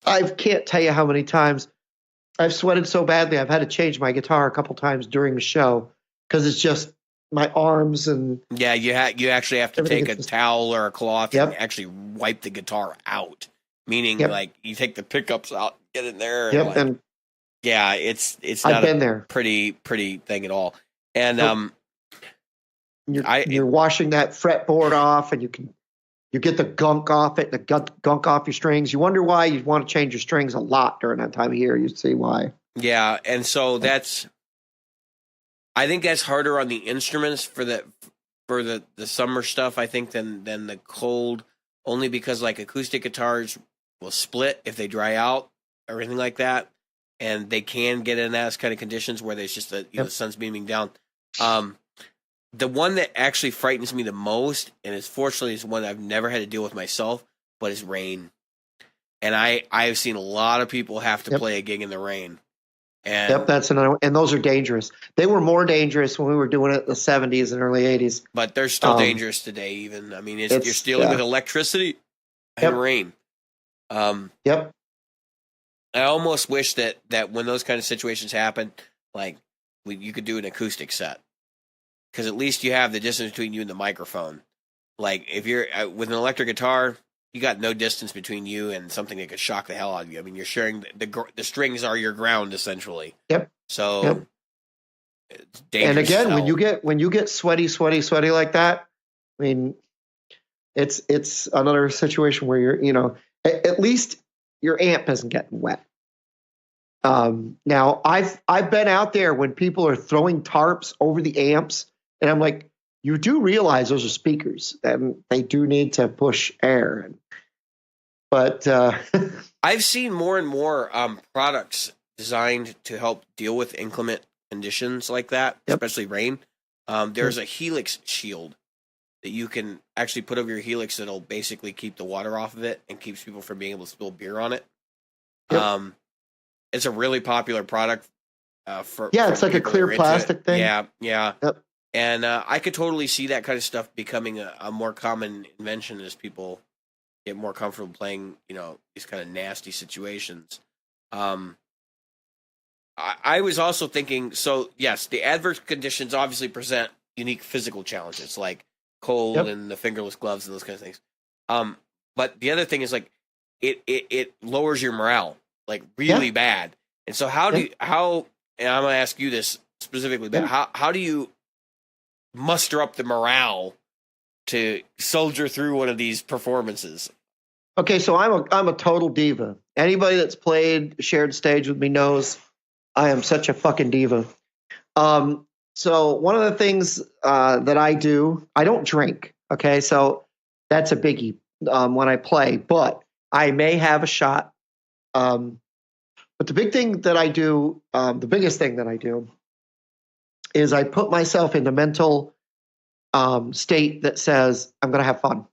I can't tell you how many times I've sweated so badly I've had to change my guitar a couple times during the show because it's just my arms and you actually have to take a towel or a cloth and actually wipe the guitar out. Meaning, like, you take the pickups out, get in there, and it's not a pretty thing at all. And you're washing that fretboard off, and you get the gunk off it, the gunk off your strings. You wonder why you want to change your strings a lot during that time of year. You see why. Yeah, and so I think that's harder on the instruments for the summer stuff, I think, than the cold, only because like acoustic guitars will split if they dry out or anything like that, and they can get in those kind of conditions where there's just the sun's beaming down. The one that actually frightens me the most, and fortunately is one I've never had to deal with myself, but is rain. And I've seen a lot of people have to play a gig in the rain. And that's another one. And those are dangerous. They were more dangerous when we were doing it in the 70s and early 80s. But they're still dangerous today, even. I mean, you're dealing with electricity and rain. I almost wish that when those kind of situations happen, like, you could do an acoustic set. Because at least you have the distance between you and the microphone. Like, if you're with an electric guitar, you got no distance between you and something that could shock the hell out of you. I mean, you're sharing the strings are your ground essentially. Yep. So, it's dangerous. And again, when you get sweaty like that, I mean, it's another situation where you're at least your amp isn't getting wet. Now I've been out there when people are throwing tarps over the amps. And I'm like, you do realize those are speakers, and they do need to push air. But I've seen more and more products designed to help deal with inclement conditions like that, especially rain. There's a Helix shield that you can actually put over your Helix that'll basically keep the water off of it and keeps people from being able to spill beer on it. It's a really popular product. It's like a clear plastic thing. Yeah. Yep. And I could totally see that kind of stuff becoming a more common invention as people get more comfortable playing, these kind of nasty situations. I was also thinking, so yes, the adverse conditions obviously present unique physical challenges like cold and the fingerless gloves and those kind of things. But the other thing is like it lowers your morale like really bad. And so how and I'm going to ask you this specifically, but how do you muster up the morale to soldier through one of these performances? Okay, so I'm a total diva. Anybody that's played shared stage with me knows I am such a fucking diva. So one of the things that I do, I don't drink. Okay, so that's a biggie when I play, but I may have a shot. But the big thing that I do, the biggest thing that I do, is I put myself in the mental state that says I'm going to have fun.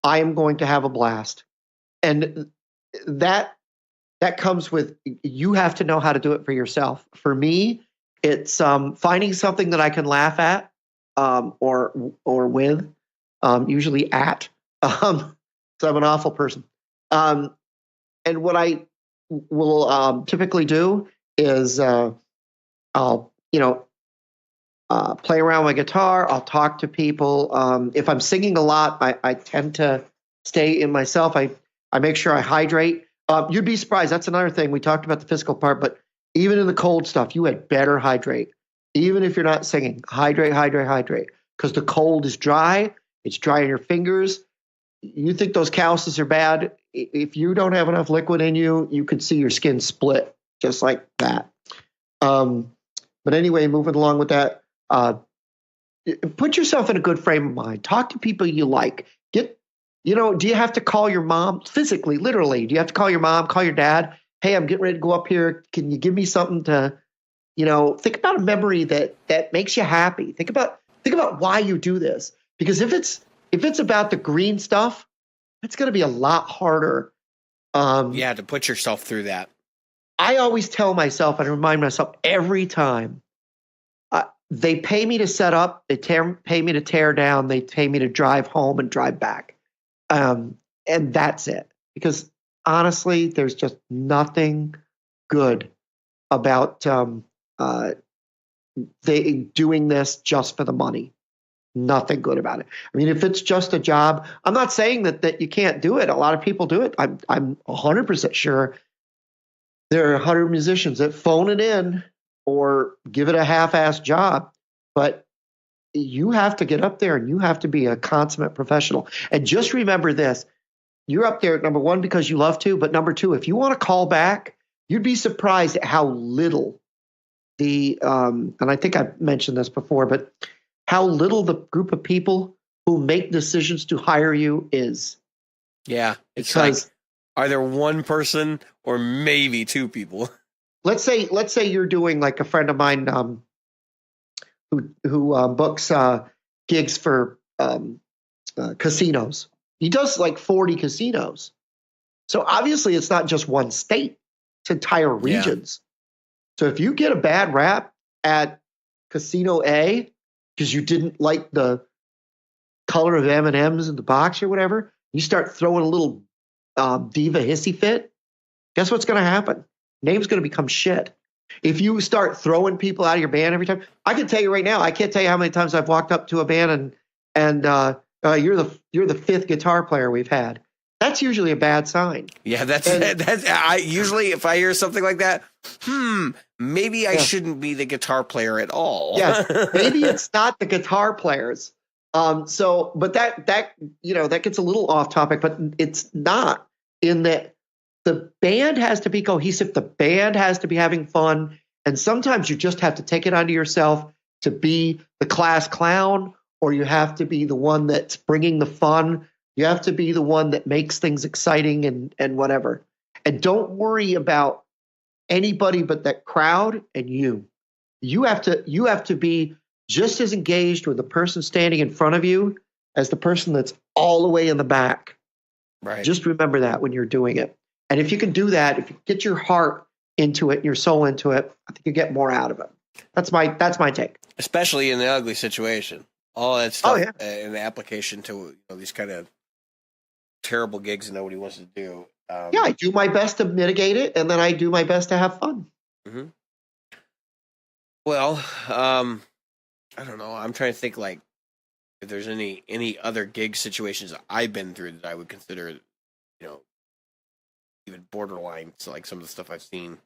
I am going to have a blast, and that comes with, you have to know how to do it for yourself. For me, it's finding something that I can laugh at, or with, usually at. So I'm an awful person. And what I will typically do is I'll play around my guitar. I'll talk to people. If I'm singing a lot, I tend to stay in myself. I make sure I hydrate. You'd be surprised. That's another thing. We talked about the physical part, but even in the cold stuff, you had better hydrate. Even if you're not singing, hydrate. Because the cold is dry. It's dry in your fingers. You think those calluses are bad. If you don't have enough liquid in you, you could see your skin split just like that. But anyway, moving along with that, put yourself in a good frame of mind. Talk to people you like. Do you have to call your mom physically, literally? Do you have to call your mom, call your dad? Hey, I'm getting ready to go up here. Can you give me something to, think about a memory that makes you happy. Think about why you do this. Because if it's about the green stuff, it's going to be a lot harder. To put yourself through that. I always tell myself and remind myself every time, they pay me to set up, they pay me to tear down, they pay me to drive home and drive back. And that's it. Because honestly, there's just nothing good about they doing this just for the money. Nothing good about it. I mean, if it's just a job, I'm not saying that you can't do it. A lot of people do it. I'm 100% sure there are 100 musicians that phone it in or give it a half-assed job, but you have to get up there and you have to be a consummate professional. And just remember this, you're up there, number one, because you love to, but number two, if you want to call back, you'd be surprised at how little and I think I've mentioned this before, but how little the group of people who make decisions to hire you is. Yeah. It's because, are there one person or maybe two people? Let's say you're doing, like a friend of mine who books gigs for casinos. He does like 40 casinos. So obviously it's not just one state, it's entire regions. Yeah. So if you get a bad rap at Casino A because you didn't like the color of M&Ms in the box or whatever, you start throwing a little diva hissy fit, guess what's going to happen? Name's going to become shit. If you start throwing people out of your band every time, I can tell you right now, I can't tell you how many times I've walked up to a band and you're the fifth guitar player we've had. That's usually a bad sign. Yeah, that's I usually, if I hear something like that, maybe I shouldn't be the guitar player at all. Yeah, maybe it's not the guitar players. But that gets a little off topic, but it's not, in that the band has to be cohesive. The band has to be having fun. And sometimes you just have to take it onto yourself to be the class clown, or you have to be the one that's bringing the fun. You have to be the one that makes things exciting and whatever. And don't worry about anybody but that crowd and you. You have to be just as engaged with the person standing in front of you as the person that's all the way in the back. Right. Just remember that when you're doing it. And if you can do that, if you get your heart into it, your soul into it, I think you get more out of it. That's my take. Especially in the ugly situation. All that stuff in the application to these kind of terrible gigs that nobody wants to do. I do my best to mitigate it, and then I do my best to have fun. Mm-hmm. Well, I don't know. I'm trying to think, like, if there's any other gig situations I've been through that I would consider, even borderline. So, like, some of the stuff I've seen.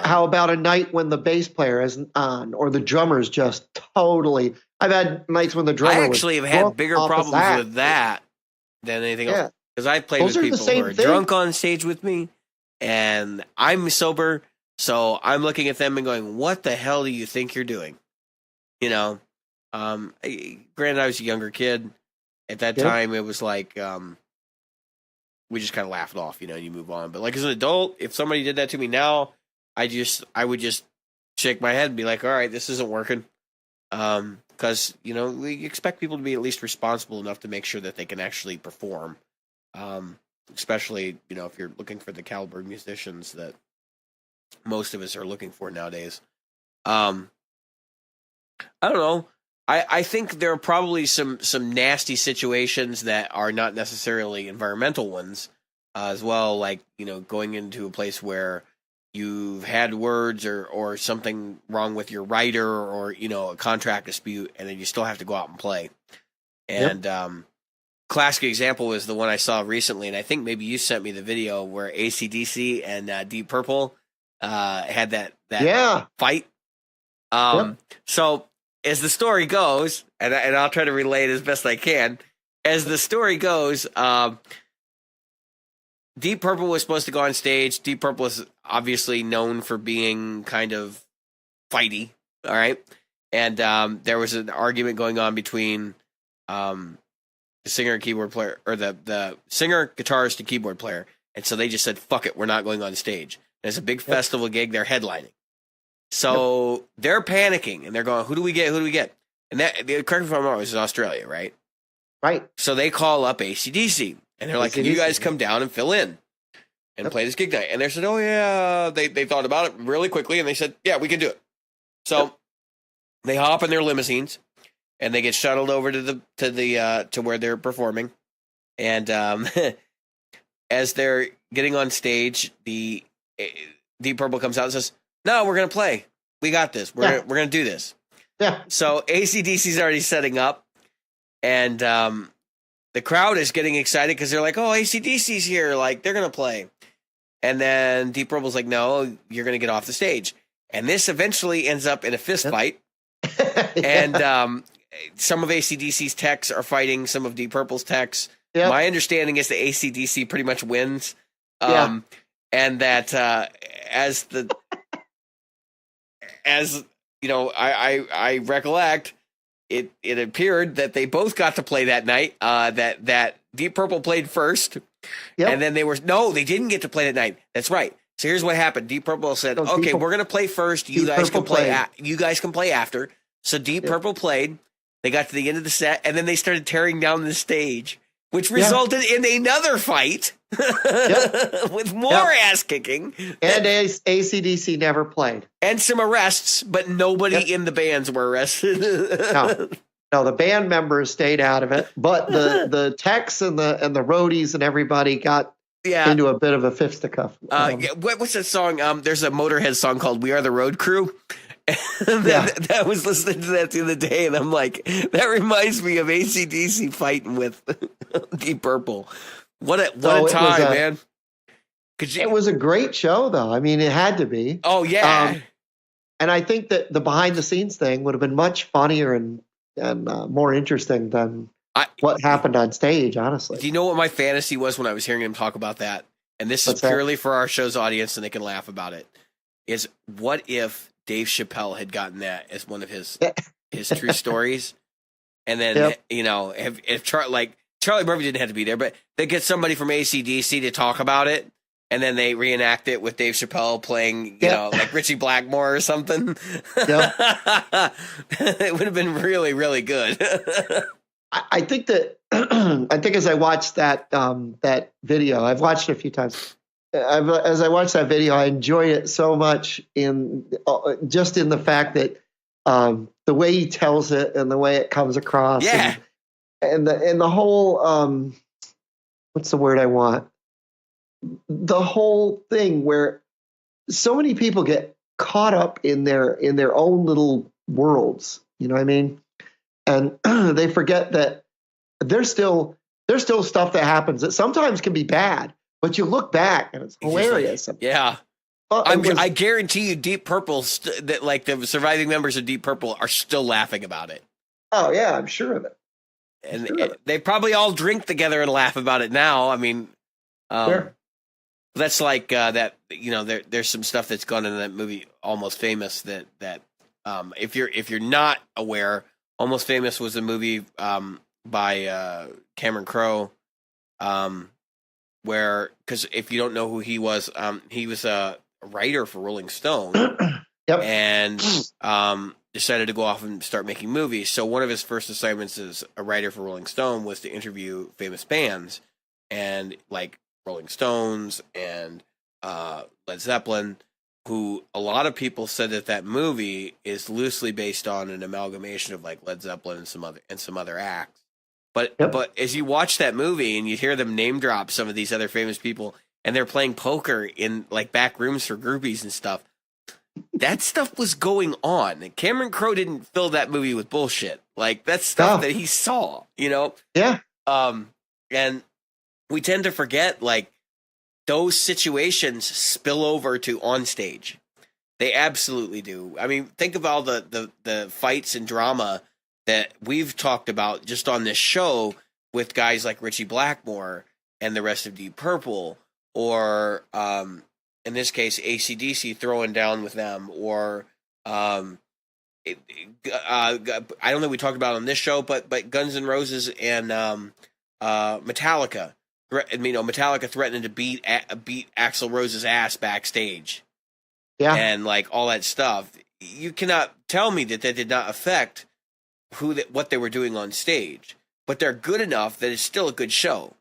How about a night when the bass player isn't on or the drummer's just totally? I've had nights when the drummer. I actually have had bigger problems with that than anything else. Because I played with people who are drunk on stage with me, and I'm sober, so I'm looking at them and going, "What the hell do you think you're doing?" You know. Granted, I was a younger kid at that time. It was like we just kind of laughed it off, you know. You move on, but like as an adult, if somebody did that to me now, I would just shake my head and be like, "All right, this isn't working." Because you know we expect people to be at least responsible enough to make sure that they can actually perform. Especially, you know, if you're looking for the caliber of musicians that most of us are looking for nowadays. I don't know. I think there are probably some nasty situations that are not necessarily environmental ones as well, like, you know, going into a place where you've had words or something wrong with your writer or, you know, a contract dispute, and then you still have to go out and play. And classic example was the one I saw recently, and I think maybe you sent me the video where AC/DC and Deep Purple had that fight. So as the story goes, and I'll try to relate as best I can, as the story goes, Deep Purple was supposed to go on stage. Deep Purple is obviously known for being kind of fighty, all right? And there was an argument going on between the singer and keyboard player, or the singer, guitarist, and keyboard player. And so they just said, fuck it, we're not going on stage. There's a big festival gig they're headlining. So they're panicking, and they're going, who do we get? Who do we get? And that, correct me if I'm wrong, it was in Australia, right? Right. So they call up AC/DC, and they're like, can you guys come down and fill in and play this gig night? And they said, oh, yeah. They thought about it really quickly, and they said, yeah, we can do it. So they hop in their limousines, and they get shuttled over to where they're performing. And as they're getting on stage, the Deep Purple comes out and says, no, we're going to play. We got this. We're going to do this. Yeah. So AC/DC's already setting up, and the crowd is getting excited because they're like, oh, AC/DC's here. Like, they're going to play. And then Deep Purple's like, no, you're going to get off the stage. And this eventually ends up in a fist fight. And some of AC/DC's techs are fighting some of Deep Purple's techs. Yep. My understanding is that AC/DC pretty much wins. And that as you know, I recollect, it appeared that they both got to play that night. That Deep Purple played first, and then they didn't get to play that night. That's right. So here's what happened. Deep Purple said, "Okay, we're gonna play first. You guys can play. You guys can play after." So Deep Purple played. They got to the end of the set, and then they started tearing down the stage, which resulted in another fight with more ass kicking. And AC/DC never played. And some arrests, but nobody in the bands were arrested. No, the band members stayed out of it, but the techs and the roadies and everybody got into a bit of a fisticuff. What's that song? There's a Motorhead song called "We Are the Road Crew." I was listening to that the other day, and I'm like, that reminds me of AC/DC fighting with Deep Purple. What a time, man! It was a great show, though. I mean, it had to be. Oh yeah. And I think that the behind the scenes thing would have been much funnier and more interesting than what happened on stage. Honestly, do you know what my fantasy was when I was hearing him talk about that? And this is purely for our show's audience, and they can laugh about it. Is what if Dave Chappelle had gotten that as one of his true stories, and then you know, if Charlie Murphy didn't have to be there, but they get somebody from AC/DC to talk about it, and then they reenact it with Dave Chappelle playing, you know, like Richie Blackmore or something. It would have been really, really good. I think as I watched that video, I've watched it a few times. As I watched that video, I enjoyed it so much in the fact that the way he tells it and the way it comes across, and the whole what's the word I want? The whole thing where so many people get caught up in their own little worlds. You know what I mean? And they forget that there's still stuff that happens that sometimes can be bad. But you look back and it's hilarious. Well, I guarantee you, Deep Purple, that like the surviving members of Deep Purple are still laughing about it. Oh yeah, I'm sure of it. And they probably all drink together and laugh about it now. I mean, Sure. that's like that. There's some stuff that's gone into that movie, Almost Famous. That if you're not aware, Almost Famous was a movie by Cameron Crowe, where, because if you don't know who he was a writer for Rolling Stone. Yep. And decided to go off and start making movies. So one of his first assignments as a writer for Rolling Stone was to interview famous bands, and like Rolling Stones and Led Zeppelin, who a lot of people said that movie is loosely based on an amalgamation of like Led Zeppelin and some other acts. But as you watch that movie and you hear them name drop some of these other famous people, and they're playing poker in like back rooms for groupies and stuff, that stuff was going on. And Cameron Crowe didn't fill that movie with bullshit. Like, that's stuff that he saw, Yeah. And we tend to forget, like, those situations spill over to on stage. They absolutely do. I mean, think of all the fights and drama that we've talked about just on this show with guys like Richie Blackmore and the rest of Deep Purple, or in this case, AC/DC throwing down with them, or I don't think we talked about it on this show, but Guns N' Roses and Metallica. Metallica threatening to beat Axl Rose's ass backstage. Yeah. And like all that stuff. You cannot tell me that did not affect what they were doing on stage, but they're good enough that it's still a good show.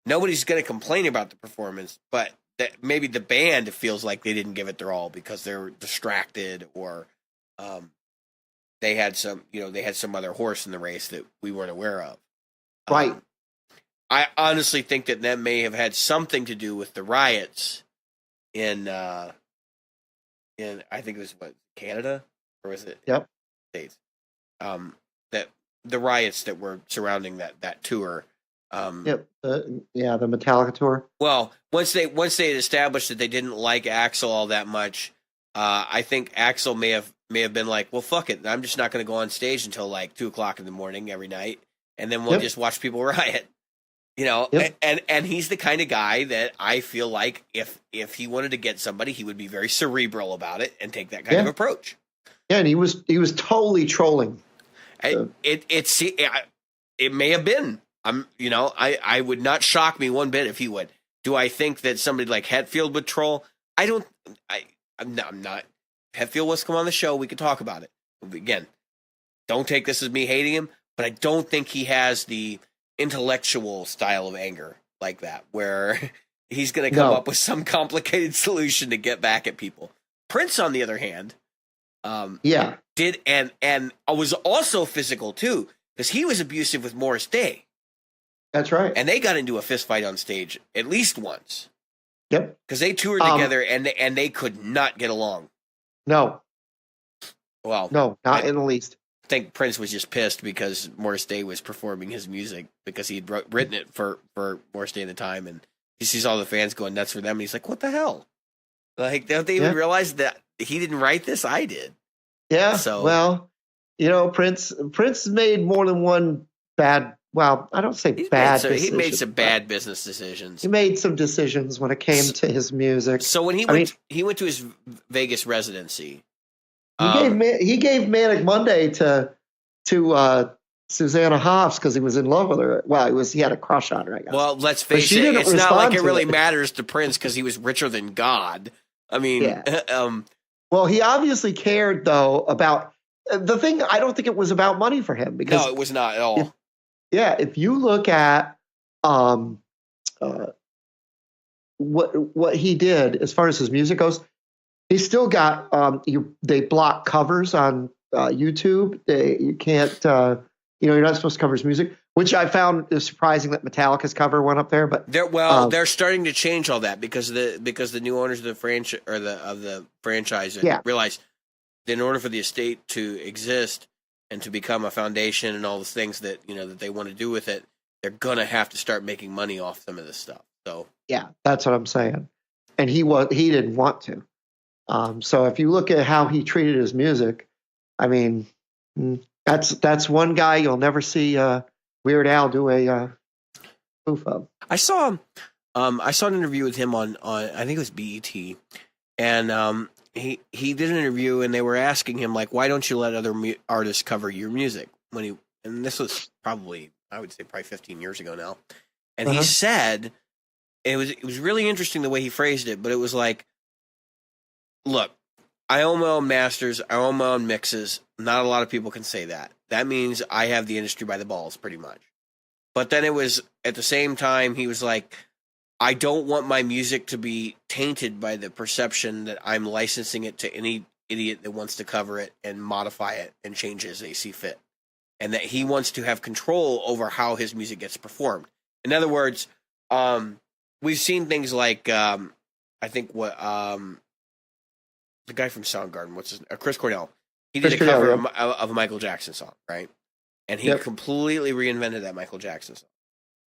Nobody's going to complain about the performance, but that maybe the band feels like they didn't give it their all because they're distracted, or they had some other horse in the race that we weren't aware of. Right. I honestly think that may have had something to do with the riots in I think it was Canada, or was it? Yep. States. That the riots that were surrounding that tour. Yep. The Metallica tour. Well, once they had established that they didn't like Axl all that much, I think Axl may have been like, well, fuck it, I'm just not going to go on stage until like 2:00 in the morning every night, and then we'll just watch people riot. And he's the kind of guy that I feel like if he wanted to get somebody, he would be very cerebral about it and take that kind of approach. Yeah, and he was totally trolling. It may have been. I would not shock me one bit if he would. Do I think that somebody like Hetfield would troll? I'm not. Hetfield wants to come on the show. We could talk about it. Again, don't take this as me hating him, but I don't think he has the intellectual style of anger like that, where he's going to come up with some complicated solution to get back at people. Prince, on the other hand, did and was also physical too, because he was abusive with Morris Day. That's right. And they got into a fist fight on stage at least once. Yep. Because they toured together and they could not get along. No. Well, no, not in the least. I think Prince was just pissed because Morris Day was performing his music, because he had written it for Morris Day at the time, and he sees all the fans going nuts for them, and he's like, what the hell? Like, don't they even realize that he didn't write this? I did. Yeah. So, well, Prince made more than one bad. Well, I don't say bad. He made some bad business decisions. He made some decisions when it came to his music. So when he went to his Vegas residency, he gave Manic Monday to Susanna Hoffs because he was in love with her. Well, he had a crush on her, I guess. Well, let's face it, it's not like it really matters to Prince because he was richer than God. I mean, well, he obviously cared though about the thing. I don't think it was about money for him, because no, it was not at all. If you look at what he did as far as his music goes, he still got they block covers on YouTube. You can't you're not supposed to cover his music, which I found is surprising that Metallica's cover went up there. But they're starting to change all that because the new owners of the franchise realized that in order for the estate to exist and to become a foundation and all the things that that they want to do with it, they're gonna have to start making money off some of this stuff. So yeah, that's what I'm saying. And he didn't want to. So if you look at how he treated his music, I mean, that's one guy you'll never see Weird Al do a spoof of. I saw an interview with him on I think it was BET, and he did an interview, and they were asking him like, why don't you let other artists cover your music? And this was probably, I would say, probably 15 years ago now, and he said it was really interesting the way he phrased it, but it was like, look, I own my own masters, I own my own mixes. Not a lot of people can say that. That means I have the industry by the balls, pretty much. But then it was, at the same time, he was like, I don't want my music to be tainted by the perception that I'm licensing it to any idiot that wants to cover it and modify it and change it as they see fit. And that he wants to have control over how his music gets performed. In other words, we've seen things like, I think what, the guy from Soundgarden, what's his name? Chris Cornell. He did a cover of a Michael Jackson song, right? And he completely reinvented that Michael Jackson song.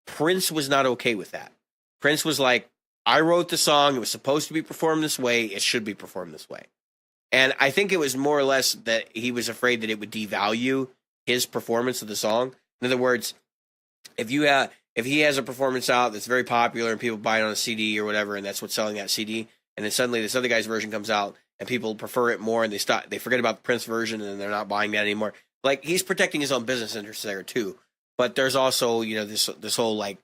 Prince was not okay with that. Prince was like, I wrote the song. It was supposed to be performed this way. It should be performed this way. And I think it was more or less that he was afraid that it would devalue his performance of the song. In other words, if he has a performance out that's very popular and people buy it on a CD or whatever, and that's what's selling that CD, and then suddenly this other guy's version comes out and people prefer it more, and they forget about the Prince version, and they're not buying that anymore. Like, he's protecting his own business interests there too. But there's also, this whole like,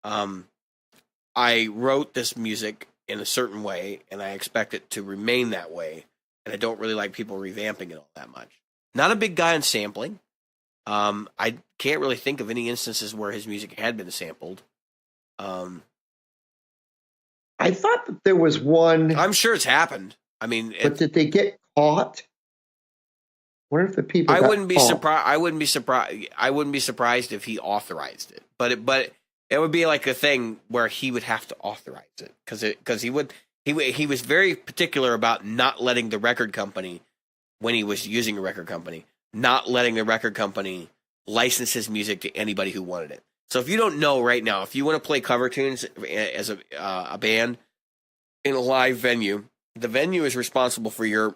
I wrote this music in a certain way, and I expect it to remain that way, and I don't really like people revamping it all that much. Not a big guy on sampling. I can't really think of any instances where his music had been sampled. I thought that there was one. I'm sure it's happened. I mean, but did they get caught? What if the people? I wouldn't be surprised. I wouldn't be surprised if he authorized it. But it would be like a thing where he would have to authorize it because he was very particular about not letting the record company, when he was using a record company, not letting the record company license his music to anybody who wanted it. So if you don't know right now, if you want to play cover tunes as a band in a live venue, the venue is responsible for your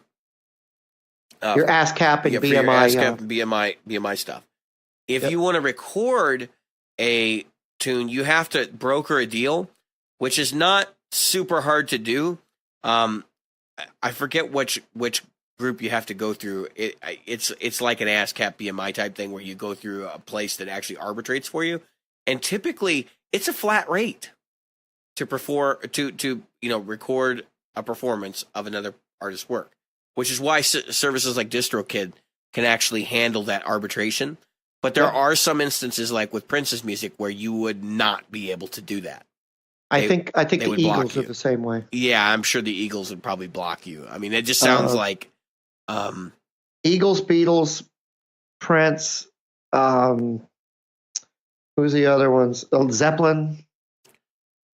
ASCAP and BMI, your ASCAP and BMI stuff. If you want to record a tune, you have to broker a deal, which is not super hard to do. I forget which group you have to go through. It's like an ASCAP BMI type thing where you go through a place that actually arbitrates for you, and typically it's a flat rate to record a performance of another artist's work, which is why services like DistroKid can actually handle that arbitration. But there are some instances, like with Prince's music, where you would not be able to do that. I think the Eagles are the same way. Yeah, I'm sure the Eagles would probably block you. I mean, it just sounds like Eagles, Beatles, Prince. Who's the other ones? Oh, Zeppelin.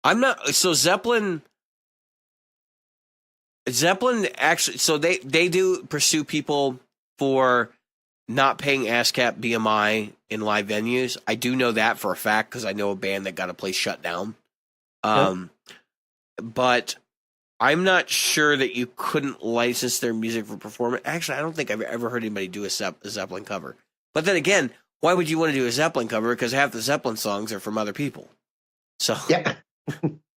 I'm not. So Zeppelin actually. So they do pursue people for not paying ASCAP BMI in live venues. I do know that for a fact because I know a band that got a place shut down. But I'm not sure that you couldn't license their music for performance. Actually, I don't think I've ever heard anybody do a Zeppelin cover. But then again, why would you want to do a Zeppelin cover? Because half the Zeppelin songs are from other people. So yeah.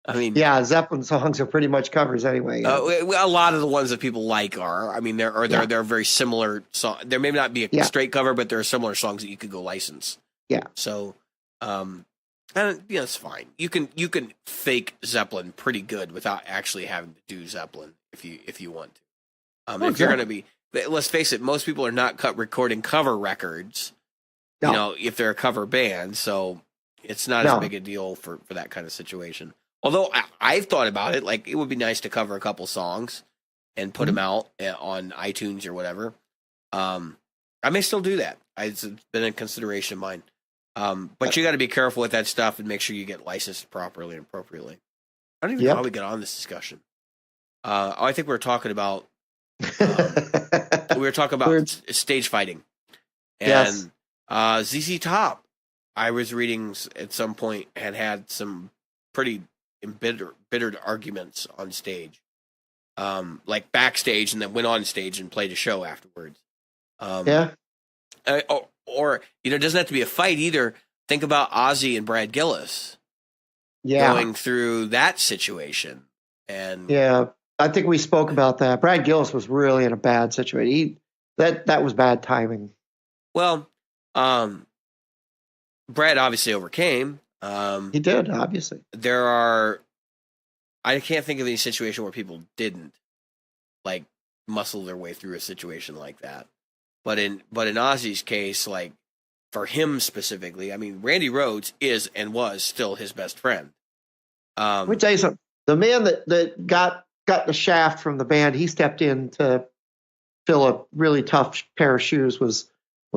I mean, yeah, Zeppelin songs are pretty much covers anyway. A lot of the ones that people like are. I mean, they're very similar songs. There may not be a straight cover, but there are similar songs that you could go license. Yeah. So, and it's fine. You can fake Zeppelin pretty good without actually having to do Zeppelin if you want to. If you're going to be, let's face it, most people are not recording cover records. No. You know, if they're a cover band, so it's not as big a deal for that kind of situation. Although I've thought about it, like it would be nice to cover a couple songs and put them out on iTunes or whatever. I may still do that. It's been a consideration of mine. But you got to be careful with that stuff and make sure you get licensed properly and appropriately. I don't even know how we got on this discussion. I think we were talking about stage fighting. And ZZ Top, I was reading at some point, had some pretty embittered arguments on stage. like backstage, and then went on stage and played a show afterwards. Yeah. Or it doesn't have to be a fight either. Think about Ozzy and Brad Gillis going through that situation. And yeah, I think we spoke about that. Brad Gillis was really in a bad situation. That was bad timing. Well, Brad obviously overcame. He did, obviously. I can't think of any situation where people didn't like muscle their way through a situation like that. But in Ozzy's case, like for him specifically, I mean, Randy Rhoads is and was still his best friend. Let me tell you something. The man that got the shaft from the band, he stepped in to fill a really tough pair of shoes was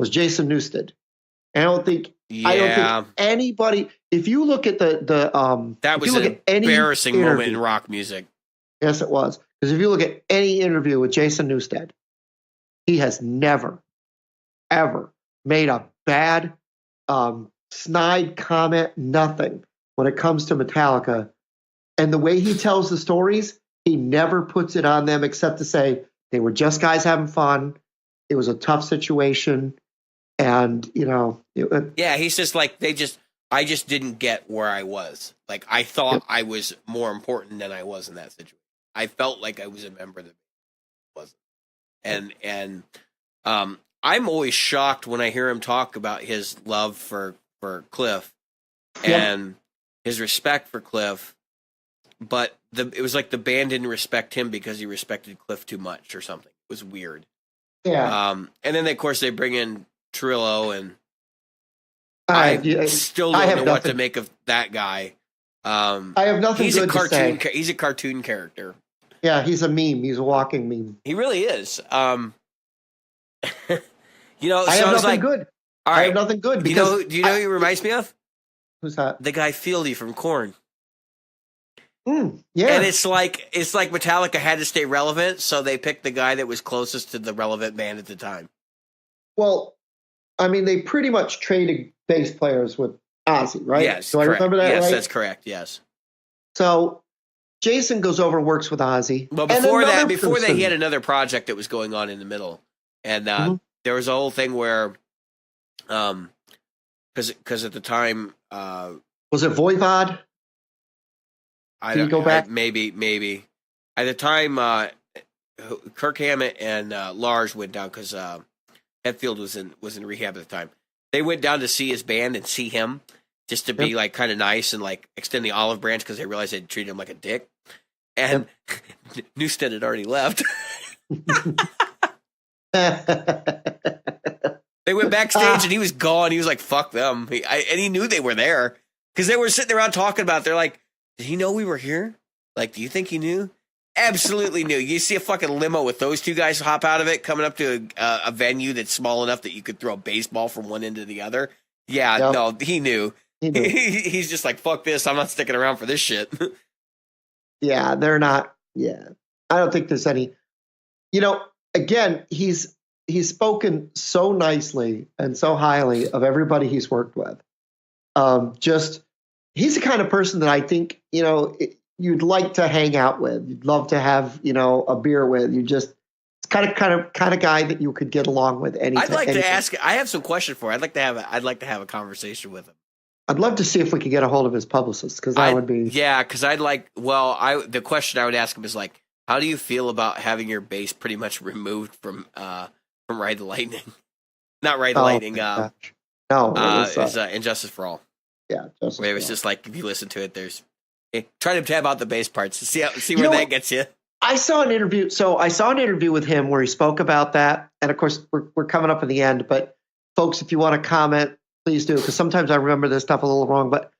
Jason Newsted. And I don't think anybody. If you look at that was an embarrassing moment in rock music. Yes, it was. Because if you look at any interview with Jason Newsted, he has never, ever made a bad, snide comment, nothing when it comes to Metallica. And the way he tells the stories, he never puts it on them except to say they were just guys having fun. It was a tough situation. And, he's just like, I just didn't get where I was. Like, I thought I was more important than I was in that situation. I felt like I was a member that wasn't. And I'm always shocked when I hear him talk about his love for Cliff and his respect for Cliff. But it was like the band didn't respect him because he respected Cliff too much or something. It was weird. Yeah. And then, of course, they bring in Trillo, and I still don't know what to make of that guy. I have nothing good to say. He's a cartoon character. Yeah, he's a meme. He's a walking meme. He really is. I have nothing good. All right. I have nothing good. Because do you know who he reminds me of? Who's that? The guy Fieldy from Korn. Yeah. And it's like Metallica had to stay relevant, so they picked the guy that was closest to the relevant band at the time. Well, I mean, they pretty much traded bass players with Ozzy, right? Yes. Do I remember that right? Yes, that's correct. Yes. So Jason goes over and works with Ozzy. Well, before that, he had another project that was going on in the middle, and there was a whole thing where, because at the time, was it Voivod? Can you go back? Maybe. At the time, Kirk Hammett and Lars went down because Hetfield was in rehab at the time. They went down to see his band and see him just to be like kind of nice and like extend the olive branch because they realized they'd treated him like a dick. And Newsted had already left. They went backstage and he was gone. He was like, "Fuck them," and he knew they were there because they were sitting around talking about it. They're like, "Did he know we were here? Like, do you think he knew?" Absolutely knew. You see a fucking limo with those two guys hop out of it, coming up to a venue that's small enough that you could throw a baseball from one end to the other. Yeah, no, he knew. He's just like, "Fuck this! I'm not sticking around for this shit." Yeah, they're not. Yeah, I don't think there's any. Again, he's spoken so nicely and so highly of everybody he's worked with. He's the kind of person that I think you'd like to hang out with. You'd love to have a beer with. It's kind of guy that you could get along with. I'd like to ask. I have some question for. I'd like to have a conversation with him. I'd love to see if we could get a hold of his publicist because that would be. Yeah, because I'd like. Well, the question I would ask him is like, how do you feel about having your bass pretty much removed from Ride the Lightning? Not Ride the Lightning. No, it was Injustice for All. Yeah, where it was just like if you listen to it, there's try to tab out the bass parts to see where that gets you. I saw an interview. So I saw an interview with him where he spoke about that, and of course we're coming up in the end. But folks, if you want to comment, please do, because sometimes I remember this stuff a little wrong. But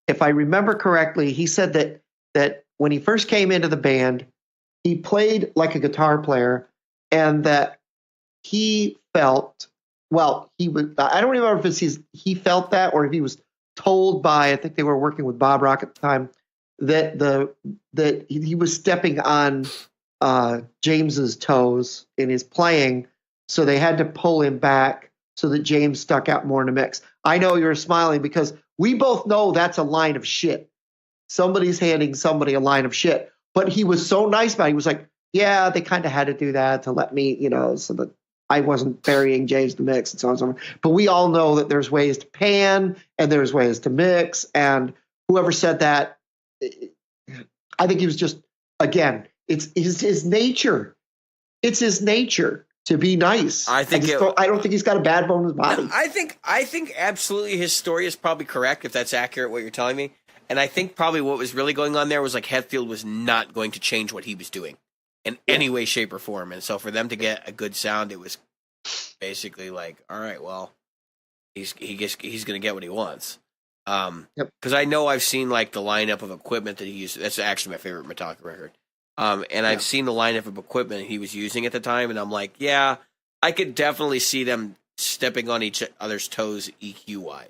if I remember correctly, he said that when he first came into the band, he played like a guitar player, and that he felt he was. I don't remember if he felt that or if he was told by, I think they were working with Bob Rock at the time, that he was stepping on James's toes in his playing, so they had to pull him back so that James stuck out more in the mix. I know you're smiling because we both know that's a line of shit. Somebody's handing somebody a line of shit, but he was so nice about it. He was like, yeah, they kind of had to do that to let me, so that I wasn't burying James the mix and so on and so on. But we all know that there's ways to pan and there's ways to mix. And whoever said that, I think he was just, again, it's his nature. It's his nature to be nice. I don't think he's got a bad bone in his body. No, I think absolutely his story is probably correct if that's accurate what you're telling me. And I think probably what was really going on there was like Hetfield was not going to change what he was doing in any way, shape, or form. And so for them to get a good sound, it was basically like, all right, well, he's going to get what he wants. Because I know I've seen like the lineup of equipment that he used. That's actually my favorite Metallica record. And I've seen the lineup of equipment he was using at the time, and I'm like, yeah, I could definitely see them stepping on each other's toes EQ wise.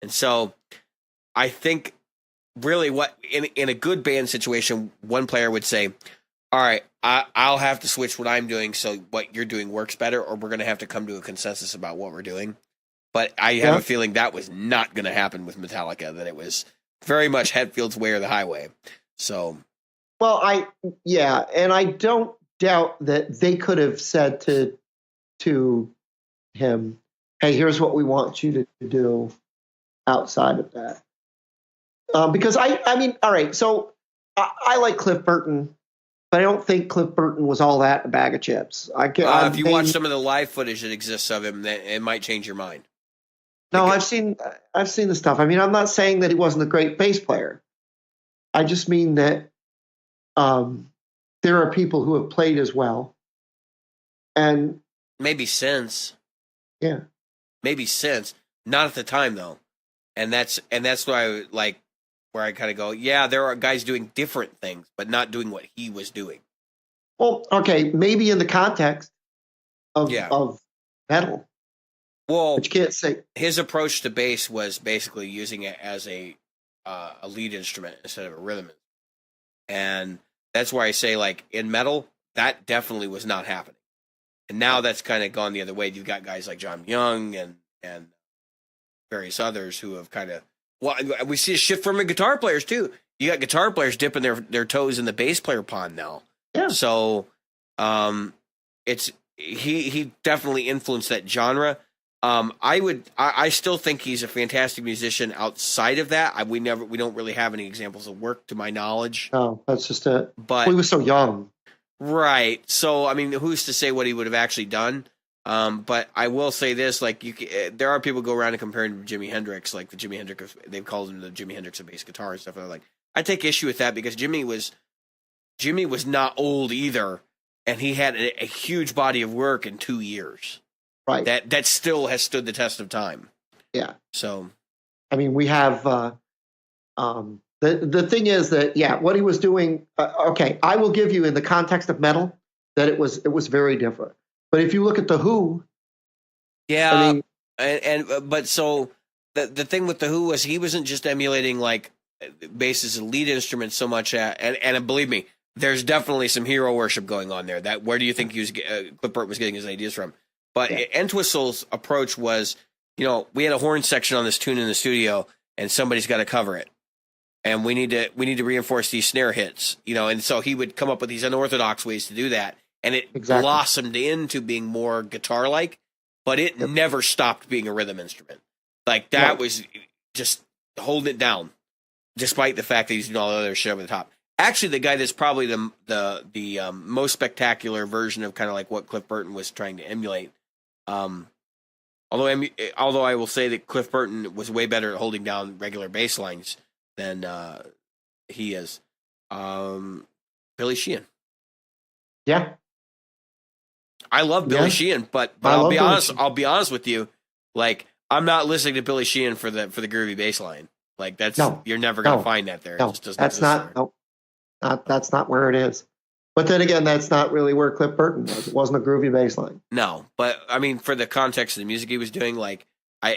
And so I think really what in a good band situation, one player would say, all right, I'll have to switch what I'm doing so what you're doing works better, or we're going to have to come to a consensus about what we're doing. But I have a feeling that was not going to happen with Metallica, that it was very much Hetfield's way or the highway. So, well, and I don't doubt that they could have said to him, hey, here's what we want you to do outside of that. Because I mean, all right, so I like Cliff Burton, but I don't think Cliff Burton was all that a bag of chips. If you watch some of the live footage that exists of him, then it might change your mind. No, I've seen the stuff. I mean, I'm not saying that he wasn't a great bass player. I just mean that there are people who have played as well, and maybe since, maybe since, not at the time though, and that's why where I kind of go, yeah, there are guys doing different things, but not doing what he was doing. Well, okay, maybe in the context of metal. Well, but you can't say his approach to bass was basically using it as a lead instrument instead of a rhythm, and that's why I say, like, in metal, that definitely was not happening, and now that's kind of gone the other way. You've got guys like John Young and various others who have kind of, well, we see a shift from the guitar players too. You got guitar players dipping their toes in the bass player pond now. Yeah. So, it's he definitely influenced that genre. I still think he's a fantastic musician outside of that. We don't really have any examples of work to my knowledge. No, that's just it. But he was so young. Right. So, I mean, who's to say what he would have actually done? But I will say this, like, there are people who go around and compare him to Jimi Hendrix, like the Jimi Hendrix, they've called him the Jimi Hendrix of bass guitar and stuff. And I'm like, I take issue with that because Jimmy was not old either. And he had a huge body of work in 2 years. Right. That still has stood the test of time. Yeah. So, I mean, we have the thing is that what he was doing. Okay, I will give you in the context of metal that it was very different. But if you look at the Who, but so the thing with the Who was he wasn't just emulating like bass as a lead instrument so much, and believe me, there's definitely some hero worship going on there. That where do you think Cliff Burton was getting his ideas from? But Entwistle's approach was, we had a horn section on this tune in the studio, and somebody's got to cover it, and we need to reinforce these snare hits, and so he would come up with these unorthodox ways to do that, and it blossomed into being more guitar-like, but it never stopped being a rhythm instrument. Like that was just holding it down, despite the fact that he's doing all the other shit over the top. Actually, the guy that's probably the most spectacular version of kind of like what Cliff Burton was trying to emulate. Although I will say that Cliff Burton was way better at holding down regular bass lines than he is. Billy Sheehan. Yeah. I love Billy Sheehan, but I'll be honest with you. Like, I'm not listening to Billy Sheehan for the groovy bass line. Like you're never going to find that there. No, it just doesn't that's not. No, that's not where it is. But then again, that's not really where Cliff Burton was. It wasn't a groovy bass line. No, but I mean, for the context of the music he was doing, like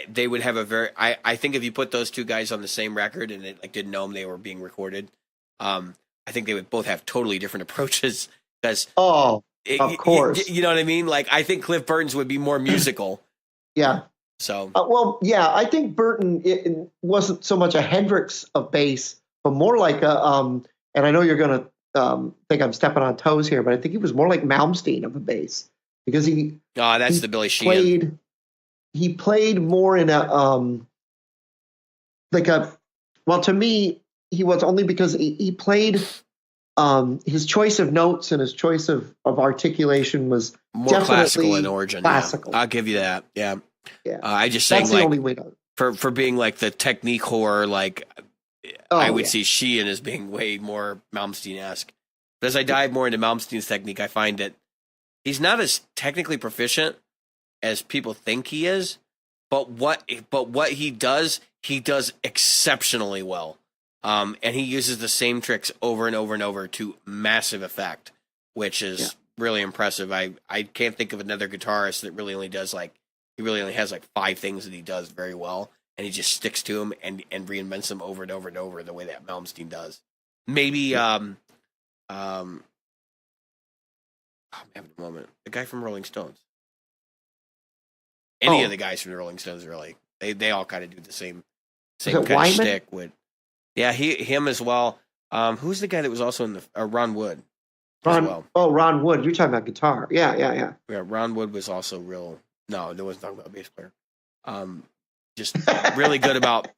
they would have a very. I think if you put those two guys on the same record and it didn't know them, they were being recorded. I think they would both have totally different approaches because. Oh, of course. You know what I mean? Like I think Cliff Burton's would be more musical. Yeah. So. I think Burton it wasn't so much a Hendrix of bass, but more like a. And I know you're going to think I'm stepping on toes here, but I think he was more like Malmsteen of a bass because that's the Billy Sheehan. He played more in a well, to me, he was only because he played his choice of notes and his choice of articulation was more classical in origin. Classical. Yeah. I'll give you that. Yeah. Yeah. I just saying that's the only way to for being like the technique whore, like I would see Sheehan as being way more Malmsteen-esque. But as I dive more into Malmsteen's technique, I find that he's not as technically proficient as people think he is. But what he does exceptionally well. And he uses the same tricks over and over and over to massive effect, which is really impressive. I can't think of another guitarist that really only does he really only has 5 things that he does very well, and he just sticks to them and reinvents them over and over and over the way that Malmsteen does. Maybe I'm having a moment. The guy from Rolling Stones. Any of the guys from the Rolling Stones, really, they all kind of do the same kind of shtick with. Yeah, him as well. Who's the guy that was also in the Ron Wood? Ron Wood. You're talking about guitar. Yeah. Yeah, Ron Wood was also real. No, no one's talking about a bass player. Just really good about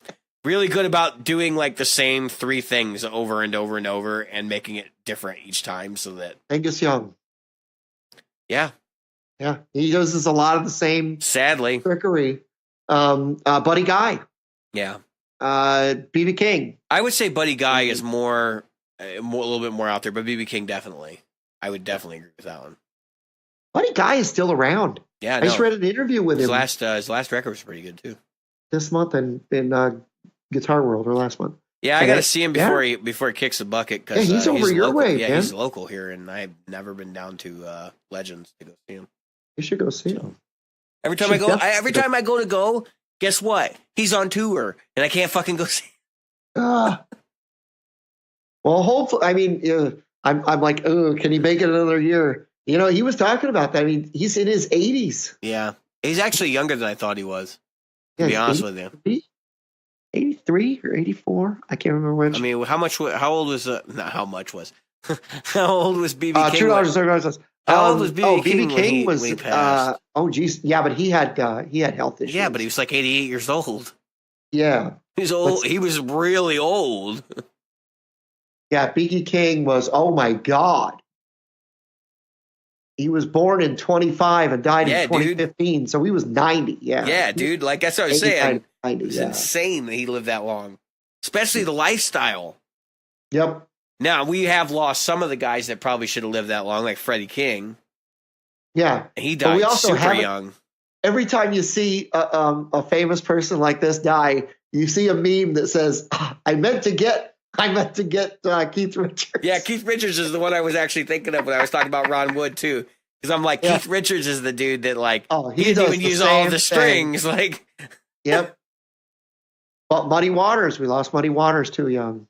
doing the same 3 things over and over and over and making it different each time, so that Angus Young. Yeah, he uses a lot of the same. Sadly, trickery. Buddy Guy. Yeah. B.B. King. I would say Buddy Guy is more a little bit more out there, but B.B. King definitely. I would definitely agree with that one. Buddy Guy is still around. Yeah, I just read an interview with him. His last record was pretty good too. This month in Guitar World, or last month. Yeah, I got to see him before he kicks the bucket. Cause, he's over your way, man. He's local here, and I've never been down to Legends to go see him. You should go see him. Every time I go, guess what? He's on tour, and I can't fucking go see him. Well, hopefully, I mean, I'm like, can he make it another year? He was talking about that. I mean, he's in his 80s. Yeah. He's actually younger than I thought he was, to be honest with you. 83 or 84? I can't remember which. I mean, how old was B.B. King? $2. How old was B.B. King when he passed? Yeah, but he had health issues. Yeah, but he was 88 years old. Yeah. He's old. He was really old. Yeah, B.B. King was, oh my God. He was born in 25 and died in 2015, dude. So he was 90. Yeah. Yeah, dude. That's what I was saying. 90, it's insane that he lived that long, especially the lifestyle. Yep. Now, we have lost some of the guys that probably should have lived that long, like Freddie King. Yeah. And he died super young. Every time you see a famous person like this die, you see a meme that says, I meant to get Keith Richards. Yeah, Keith Richards is the one I was actually thinking of when I was talking about Ron Wood too. Because I'm like, Keith Richards is the dude that he didn't even use all the strings. Yep. But Muddy Waters, we lost Muddy Waters too young.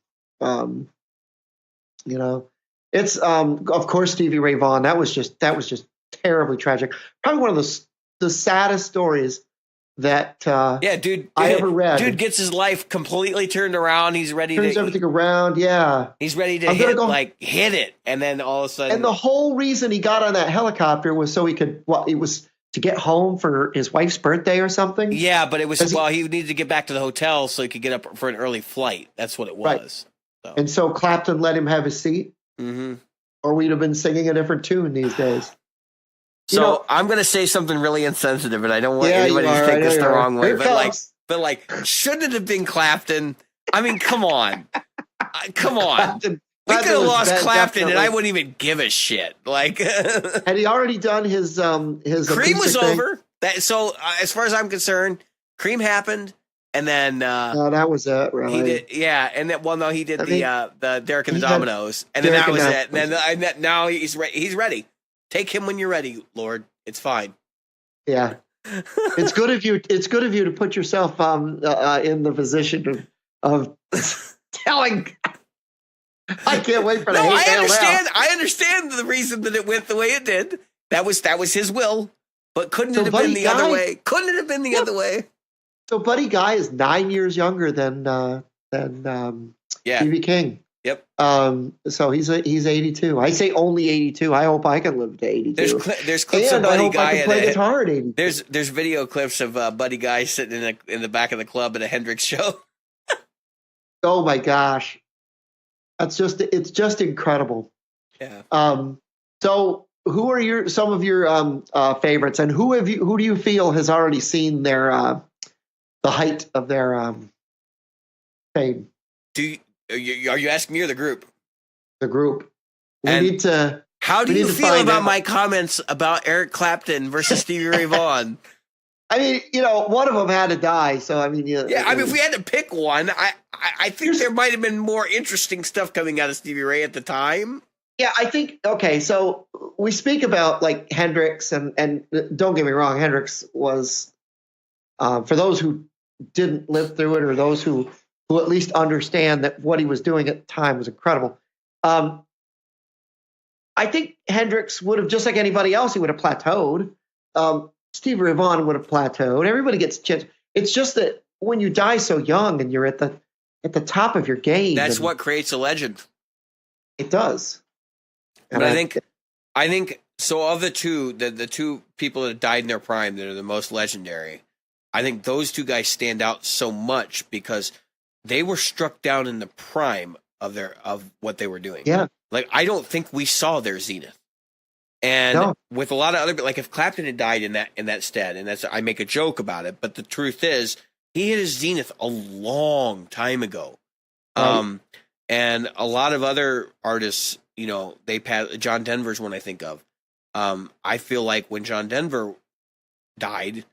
It's of course Stevie Ray Vaughan. That was just terribly tragic. Probably one of the saddest stories that dude, I ever read. Dude gets his life completely turned around. He's ready turns everything around. Yeah, he's ready to hit it, and then all of a sudden. And the whole reason he got on that helicopter was so he could. It was to get home for his wife's birthday or something. Yeah, but it was he needed to get back to the hotel so he could get up for an early flight. That's what it was. Right. And so Clapton let him have his seat, or we'd have been singing a different tune these days. So I'm going to say something really insensitive, and I don't want anybody to take this the wrong way. But shouldn't it have been Clapton? I mean, come on, come on. We could have lost Clapton, definitely. And I wouldn't even give a shit. Had he already done his Cream was over. So as far as I'm concerned, Cream happened, and then no, that was it. Really, he did. Yeah, and then he did the Derek and the Dominoes, and then that was it. And then now he's ready. Take him when you're ready, Lord. It's fine. Yeah, it's good of you. It's good of you to put yourself in the position of telling. I can't wait for the hate I understand. I understand the reason that it went the way it did. That was his will. But couldn't it have been the other way? Couldn't it have been the other way? So Buddy Guy is 9 years younger than B.B. King. Yep. So he's 82. I say only 82. I hope I can live to 82. There's clips and of Buddy I hope Guy I can play guitar at 82. There's video clips of Buddy Guy sitting in the back of the club at a Hendrix show. Oh my gosh, it's just incredible. Yeah. So who are some of your favorites, and who do you feel has already seen their the height of their fame? Are you asking me or the group? The group. How do you feel about my comments about Eric Clapton versus Stevie Ray Vaughan? I mean, one of them had to die. So I mean, yeah. I mean, if we had to pick one, I think there might have been more interesting stuff coming out of Stevie Ray at the time. Yeah, I think. Okay, so we speak about like Hendrix, and don't get me wrong, Hendrix was for those who didn't live through it, or those who at least understand that what he was doing at the time was incredible. I think Hendrix would have, just like anybody else, he would have plateaued. Stevie Ray Vaughan would have plateaued. Everybody gets a chance. It's just that when you die so young and you're at the top of your game, that's what creates a legend. It does. And I think so. Of the two people that died in their prime that are the most legendary, I think those two guys stand out so much because they were struck down in the prime of what they were doing. Yeah. Like, I don't think we saw their zenith. And with a lot of other, like if Clapton had died in that stead, and I make a joke about it, but the truth is he hit his zenith a long time ago. And a lot of other artists, they passed. John Denver's one I think of. I feel like when John Denver died,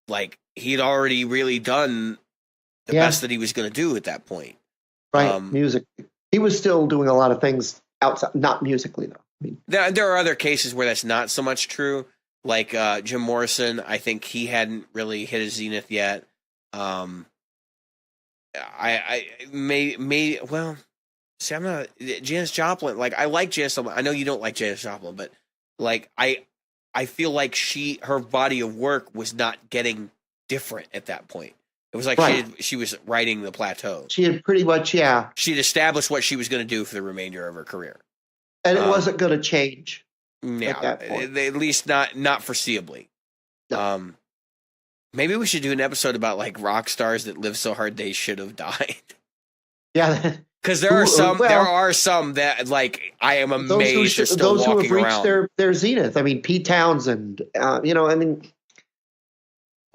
like he'd already really done the best that he was going to do at that point. Right. Music. He was still doing a lot of things outside, not musically though. I mean, there are other cases where that's not so much true. Like Jim Morrison, I think he hadn't really hit his zenith yet. I'm not Janis Joplin. Like, I like Janis Joplin. I know you don't like Janis Joplin, but like I feel like her body of work was not getting different at that point. It was like she was riding the plateau. She had pretty much, she'd established what she was going to do for the remainder of her career. And it wasn't going to change. Yeah, at least not foreseeably. No. Maybe we should do an episode about like rock stars that live so hard they should have died. Yeah, because there are some that like I am amazed are still those walking who have around. reached their zenith. I mean, Pete Townsend. Well,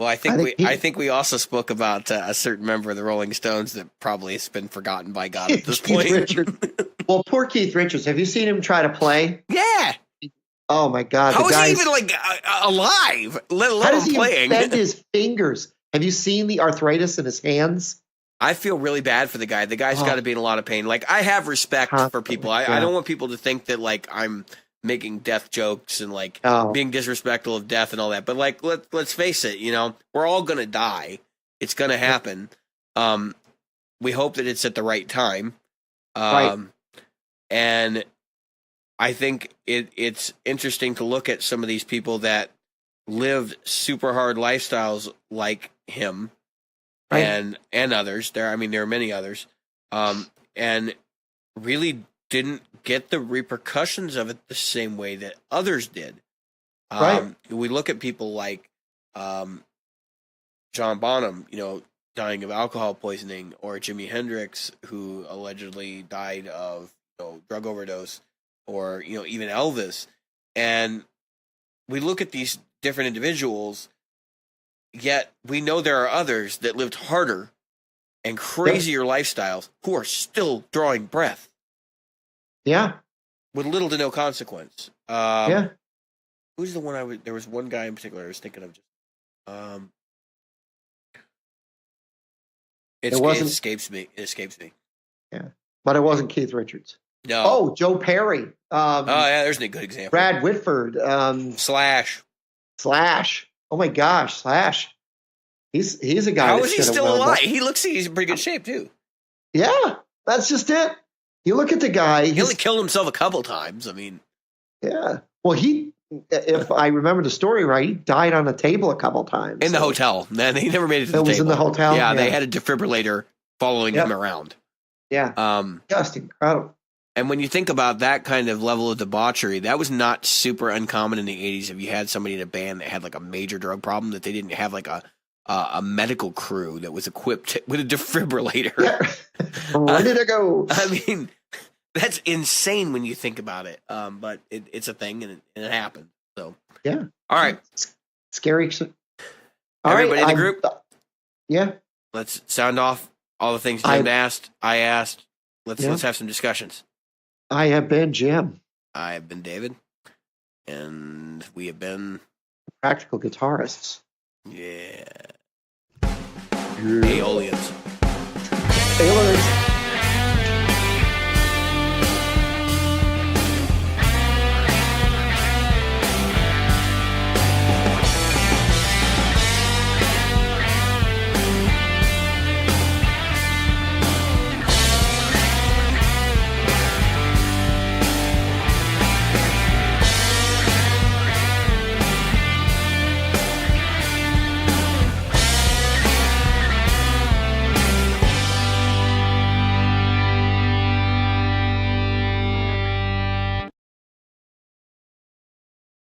I think we also spoke about a certain member of the Rolling Stones that probably has been forgotten by God at this point. Richards. Well, poor Keith Richards. Have you seen him try to play? Yeah. Oh my God! How is he even like alive? Let alone how does playing? He bend his fingers? Have you seen the arthritis in his hands? I feel really bad for the guy. The guy's got to be in a lot of pain. Like, I have respect for people. I don't want people to think that like I'm making death jokes and like being disrespectful of death and all that. But like, let's face it, we're all gonna die. It's gonna happen. We hope that it's at the right time. And I think it's interesting to look at some of these people that lived super hard lifestyles like him and others. There are many others, and really didn't get the repercussions of it the same way that others did. We look at people like John Bonham, dying of alcohol poisoning, or Jimi Hendrix, who allegedly died of drug overdose, or even Elvis. And we look at these different individuals, yet we know there are others that lived harder and crazier lifestyles who are still drawing breath. Yeah. With little to no consequence. Who's the one there was one guy in particular I was thinking of. It escapes me. Yeah. But it wasn't Keith Richards. No. Oh, Joe Perry. There's a good example. Brad Whitford. Slash. Oh my gosh, Slash. He's a guy. How is he still alive? He's in pretty good shape too. Yeah, that's just it. You look at the guy. He only killed himself a couple times. I mean, yeah. Well, if I remember the story right, he died on a table a couple times in the hotel. Then he never made it to the table. It was in the hotel. Yeah, they had a defibrillator following him around. Yeah. Just incredible. And when you think about that kind of level of debauchery, that was not super uncommon in the 80s. If you had somebody in a band that had like a major drug problem, that they didn't have like a medical crew that was equipped with a defibrillator. Yeah. Ready to go. I mean, that's insane when you think about it. But it's a thing and it happened. So yeah. All right. Scary. All Everybody right, in the group? Yeah. Let's sound off all the things Jim asked. I asked. Let's have some discussions. I have been Jim. I have been David. And we have been Practical Guitarists. Yeah. Aeolians. Aeolians.